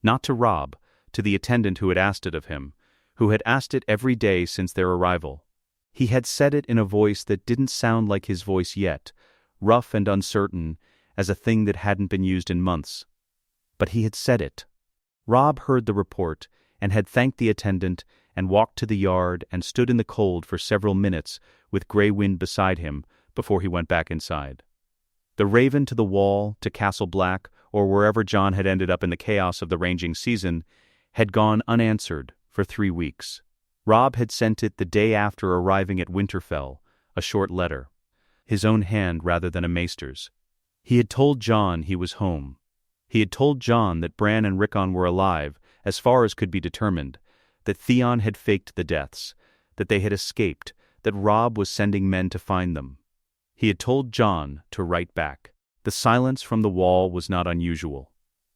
Not to Robb, to the attendant who had asked it of him, who had asked it every day since their arrival. He had said it in a voice that didn't sound like his voice yet, rough and uncertain, as a thing that hadn't been used in months. But he had said it. Robb heard the report and had thanked the attendant and walked to the yard and stood in the cold for several minutes with Grey Wind beside him before he went back inside. The Raven to the Wall, to Castle Black, or wherever Jon had ended up in the chaos of the ranging season, had gone unanswered for 3 weeks. Robb had sent it the day after arriving at Winterfell, a short letter. His own hand rather than a maester's. He had told Jon he was home. He had told Jon that Bran and Rickon were alive, as far as could be determined, that Theon had faked the deaths, that they had escaped, that Robb was sending men to find them. He had told Jon to write back. The silence from the wall was not unusual.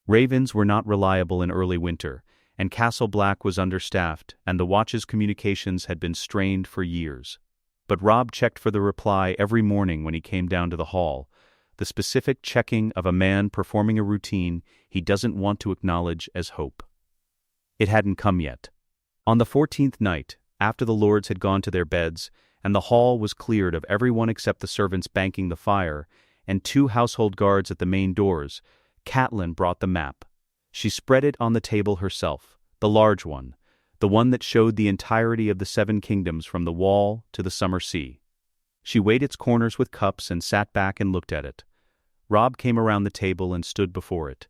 Ravens were not reliable in early winter, and Castle Black was understaffed, and the watch's communications had been strained for years. But Robb checked for the reply every morning when he came down to the hall, the specific checking of a man performing a routine he doesn't want to acknowledge as hope. It hadn't come yet. On the 14th night, after the lords had gone to their beds, and the hall was cleared of everyone except the servants banking the fire, and 2 household guards at the main doors, Catelyn brought the map. She spread it on the table herself, the large one, the one that showed the entirety of the 7 kingdoms from the Wall to the Summer Sea. She weighed its corners with cups and sat back and looked at it. Robb came around the table and stood before it.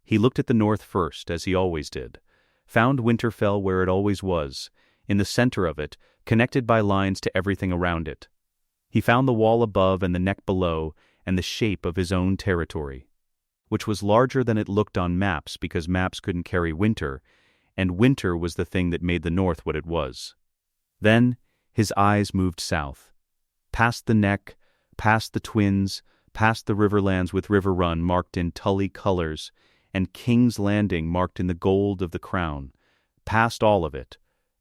He looked at the north first, as he always did, found Winterfell where it always was, in the center of it, connected by lines to everything around it. He found the wall above and the neck below, and the shape of his own territory, which was larger than it looked on maps because maps couldn't carry winter, and winter was the thing that made the north what it was. Then his eyes moved south, past the neck, past the twins, past the Riverlands with River Run marked in Tully colors, and King's Landing marked in the gold of the crown, past all of it,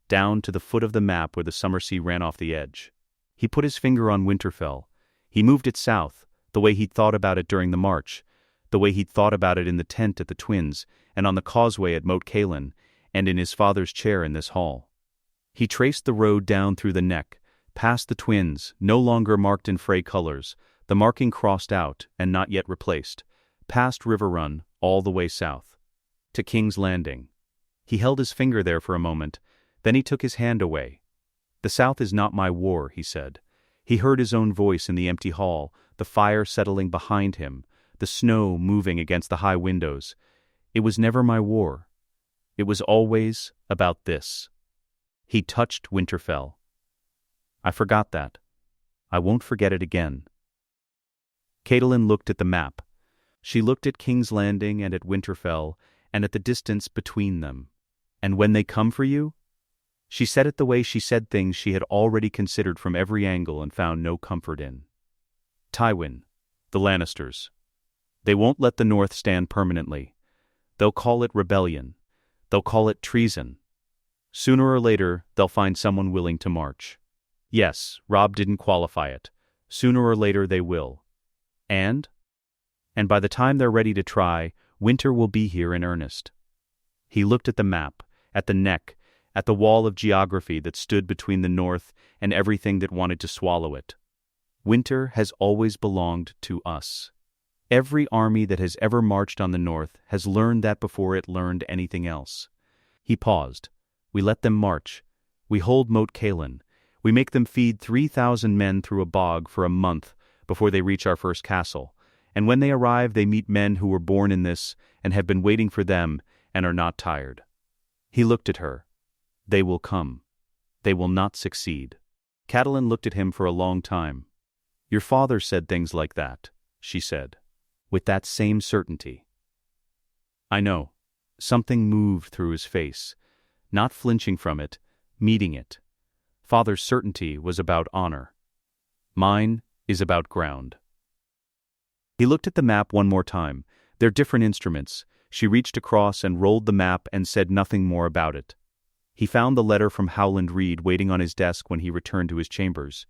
down to the foot of the map where the Summer Sea ran off the edge. He put his finger on Winterfell. He moved it south, the way he'd thought about it during the march, the way he'd thought about it in the tent at the Twins, and on the causeway at Moat Cailin, and in his father's chair in this hall. He traced the road down through the neck, past the Twins, no longer marked in Frey colors, the marking crossed out and not yet replaced, past River Run, all the way south, to King's Landing. He held his finger there for a moment, then he took his hand away. "The South is not my war," he said. He heard his own voice in the empty hall, the fire settling behind him, the snow moving against the high windows. "It was never my war. It was always about this." He touched Winterfell. "I forgot that. I won't forget it again." Catelyn looked at the map. She looked at King's Landing and at Winterfell, and at the distance between them. "And when they come for you?" She said it the way she said things she had already considered from every angle and found no comfort in. "Tywin, the Lannisters. They won't let the North stand permanently. They'll call it rebellion. They'll call it treason. Sooner or later, they'll find someone willing to march. Yes, Robb didn't qualify it. Sooner or later they will. And by the time they're ready to try, winter will be here in earnest." He looked at the map, at the neck, at the wall of geography that stood between the North and everything that wanted to swallow it. Winter has always belonged to us. Every army that has ever marched on the North has learned that before it learned anything else. He paused. "We let them march. We hold Moat Cailin. We make them feed 3,000 men through a bog for a month before they reach our first castle. And when they arrive, they meet men who were born in this and have been waiting for them and are not tired." He looked at her. "They will come. They will not succeed." Catelyn looked at him for a long time. "Your father said things like that," she said, with that same certainty. "I know." Something moved through his face, not flinching from it, meeting it. Father's certainty was about honor. Mine is about ground. He looked at the map one more time. They're different instruments. She reached across and rolled the map and said nothing more about it. He found the letter from Howland Reed waiting on his desk when he returned to his chambers.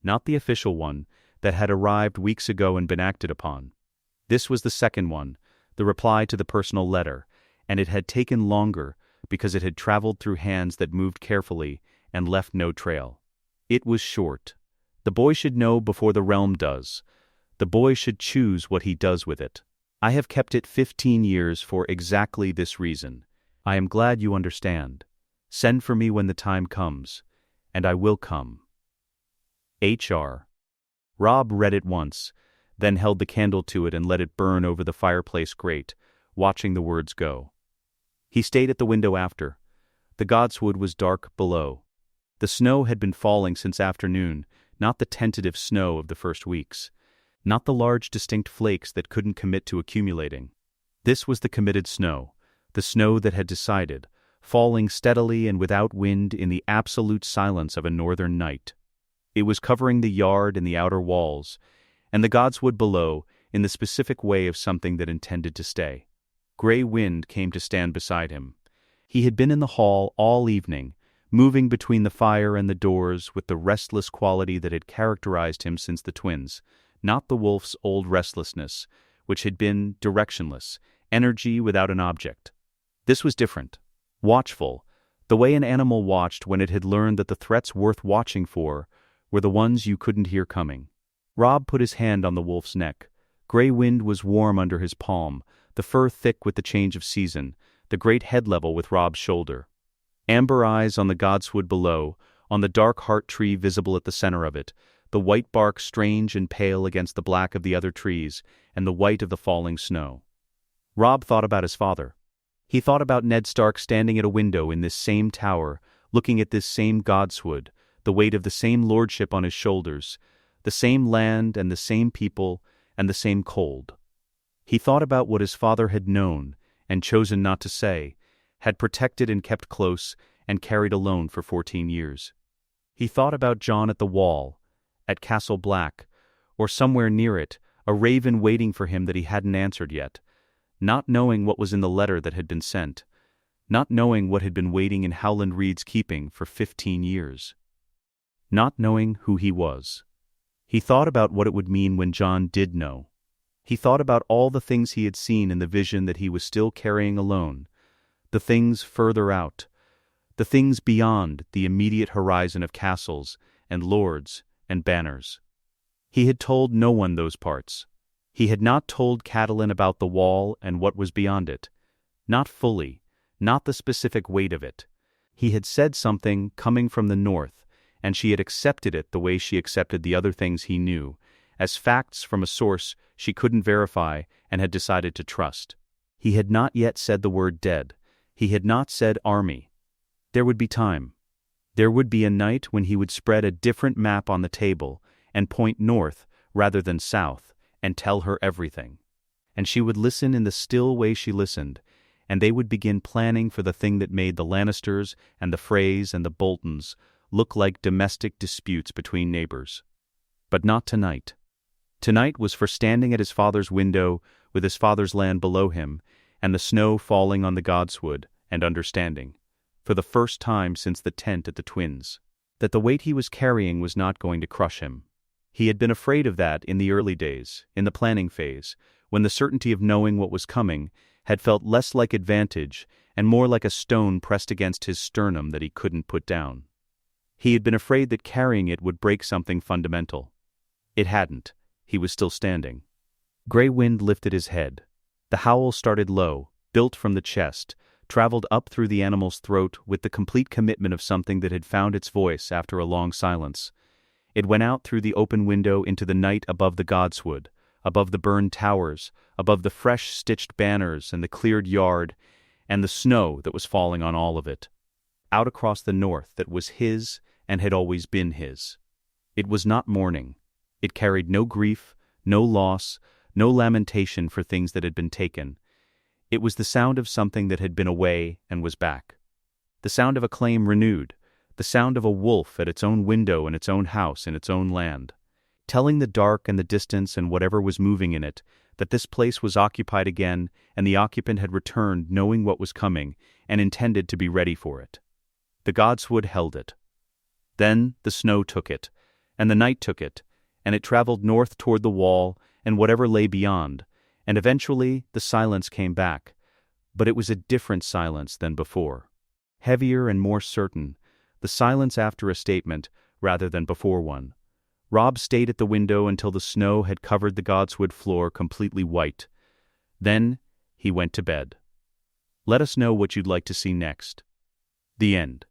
Not the official one that had arrived weeks ago and been acted upon. This was the second one, the reply to the personal letter, and it had taken longer because it had traveled through hands that moved carefully and left no trail. It was short. The boy should know before the realm does. The boy should choose what he does with it. I have kept it 15 years for exactly this reason. I am glad you understand. Send for me when the time comes, and I will come. H.R. Robb read it once, then held the candle to it and let it burn over the fireplace grate, watching the words go. He stayed at the window after. The godswood was dark below. The snow had been falling since afternoon, not the tentative snow of the first weeks. Not the large distinct flakes that couldn't commit to accumulating. This was the committed snow, the snow that had decided, falling steadily and without wind in the absolute silence of a northern night. It was covering the yard and the outer walls, and the godswood below in the specific way of something that intended to stay. Gray wind came to stand beside him. He had been in the hall all evening, moving between the fire and the doors with the restless quality that had characterized him since the twins. Not the wolf's old restlessness, which had been directionless, energy without an object. This was different. Watchful, the way an animal watched when it had learned that the threats worth watching for were the ones you couldn't hear coming. Robb put his hand on the wolf's neck. Gray wind was warm under his palm, the fur thick with the change of season, the great head level with Robb's shoulder. Amber eyes on the godswood below, on the dark heart tree visible at the center of it, the white bark strange and pale against the black of the other trees, and the white of the falling snow. Robb thought about his father. He thought about Ned Stark standing at a window in this same tower, looking at this same godswood, the weight of the same lordship on his shoulders, the same land and the same people and the same cold. He thought about what his father had known, and chosen not to say, had protected and kept close, and carried alone for 14 years. He thought about Jon at the wall, at Castle Black, or somewhere near it, a raven waiting for him that he hadn't answered yet, not knowing what was in the letter that had been sent, not knowing what had been waiting in Howland Reed's keeping for 15 years, not knowing who he was. He thought about what it would mean when Jon did know. He thought about all the things he had seen in the vision that he was still carrying alone, the things further out, the things beyond the immediate horizon of castles and lords and banners. He had told no one those parts. He had not told Catelyn about the wall and what was beyond it. Not fully, not the specific weight of it. He had said something coming from the north, and she had accepted it the way she accepted the other things he knew, as facts from a source she couldn't verify and had decided to trust. He had not yet said the word dead. He had not said army. There would be time. There would be a night when he would spread a different map on the table and point north rather than south and tell her everything. And she would listen in the still way she listened, and they would begin planning for the thing that made the Lannisters and the Freys and the Boltons look like domestic disputes between neighbors. But not tonight. Tonight was for standing at his father's window with his father's land below him and the snow falling on the godswood and understanding, for the first time since the tent at the twins, that the weight he was carrying was not going to crush him. He had been afraid of that in the early days, in the planning phase, when the certainty of knowing what was coming had felt less like advantage and more like a stone pressed against his sternum that he couldn't put down. He had been afraid that carrying it would break something fundamental. It hadn't. He was still standing. Gray wind lifted his head. The howl started low, built from the chest, traveled up through the animal's throat with the complete commitment of something that had found its voice after a long silence. It went out through the open window into the night above the godswood, above the burned towers, above the fresh stitched banners and the cleared yard, and the snow that was falling on all of it. Out across the north that was his and had always been his. It was not mourning. It carried no grief, no loss, no lamentation for things that had been taken. It was the sound of something that had been away and was back. The sound of a claim renewed, the sound of a wolf at its own window in its own house in its own land, telling the dark and the distance and whatever was moving in it that this place was occupied again and the occupant had returned knowing what was coming and intended to be ready for it. The godswood held it. Then the snow took it, and the night took it, and it traveled north toward the wall and whatever lay beyond, and eventually the silence came back, but it was a different silence than before. Heavier and more certain, the silence after a statement rather than before one. Robb stayed at the window until the snow had covered the godswood floor completely white. Then he went to bed. Let us know what you'd like to see next. The end.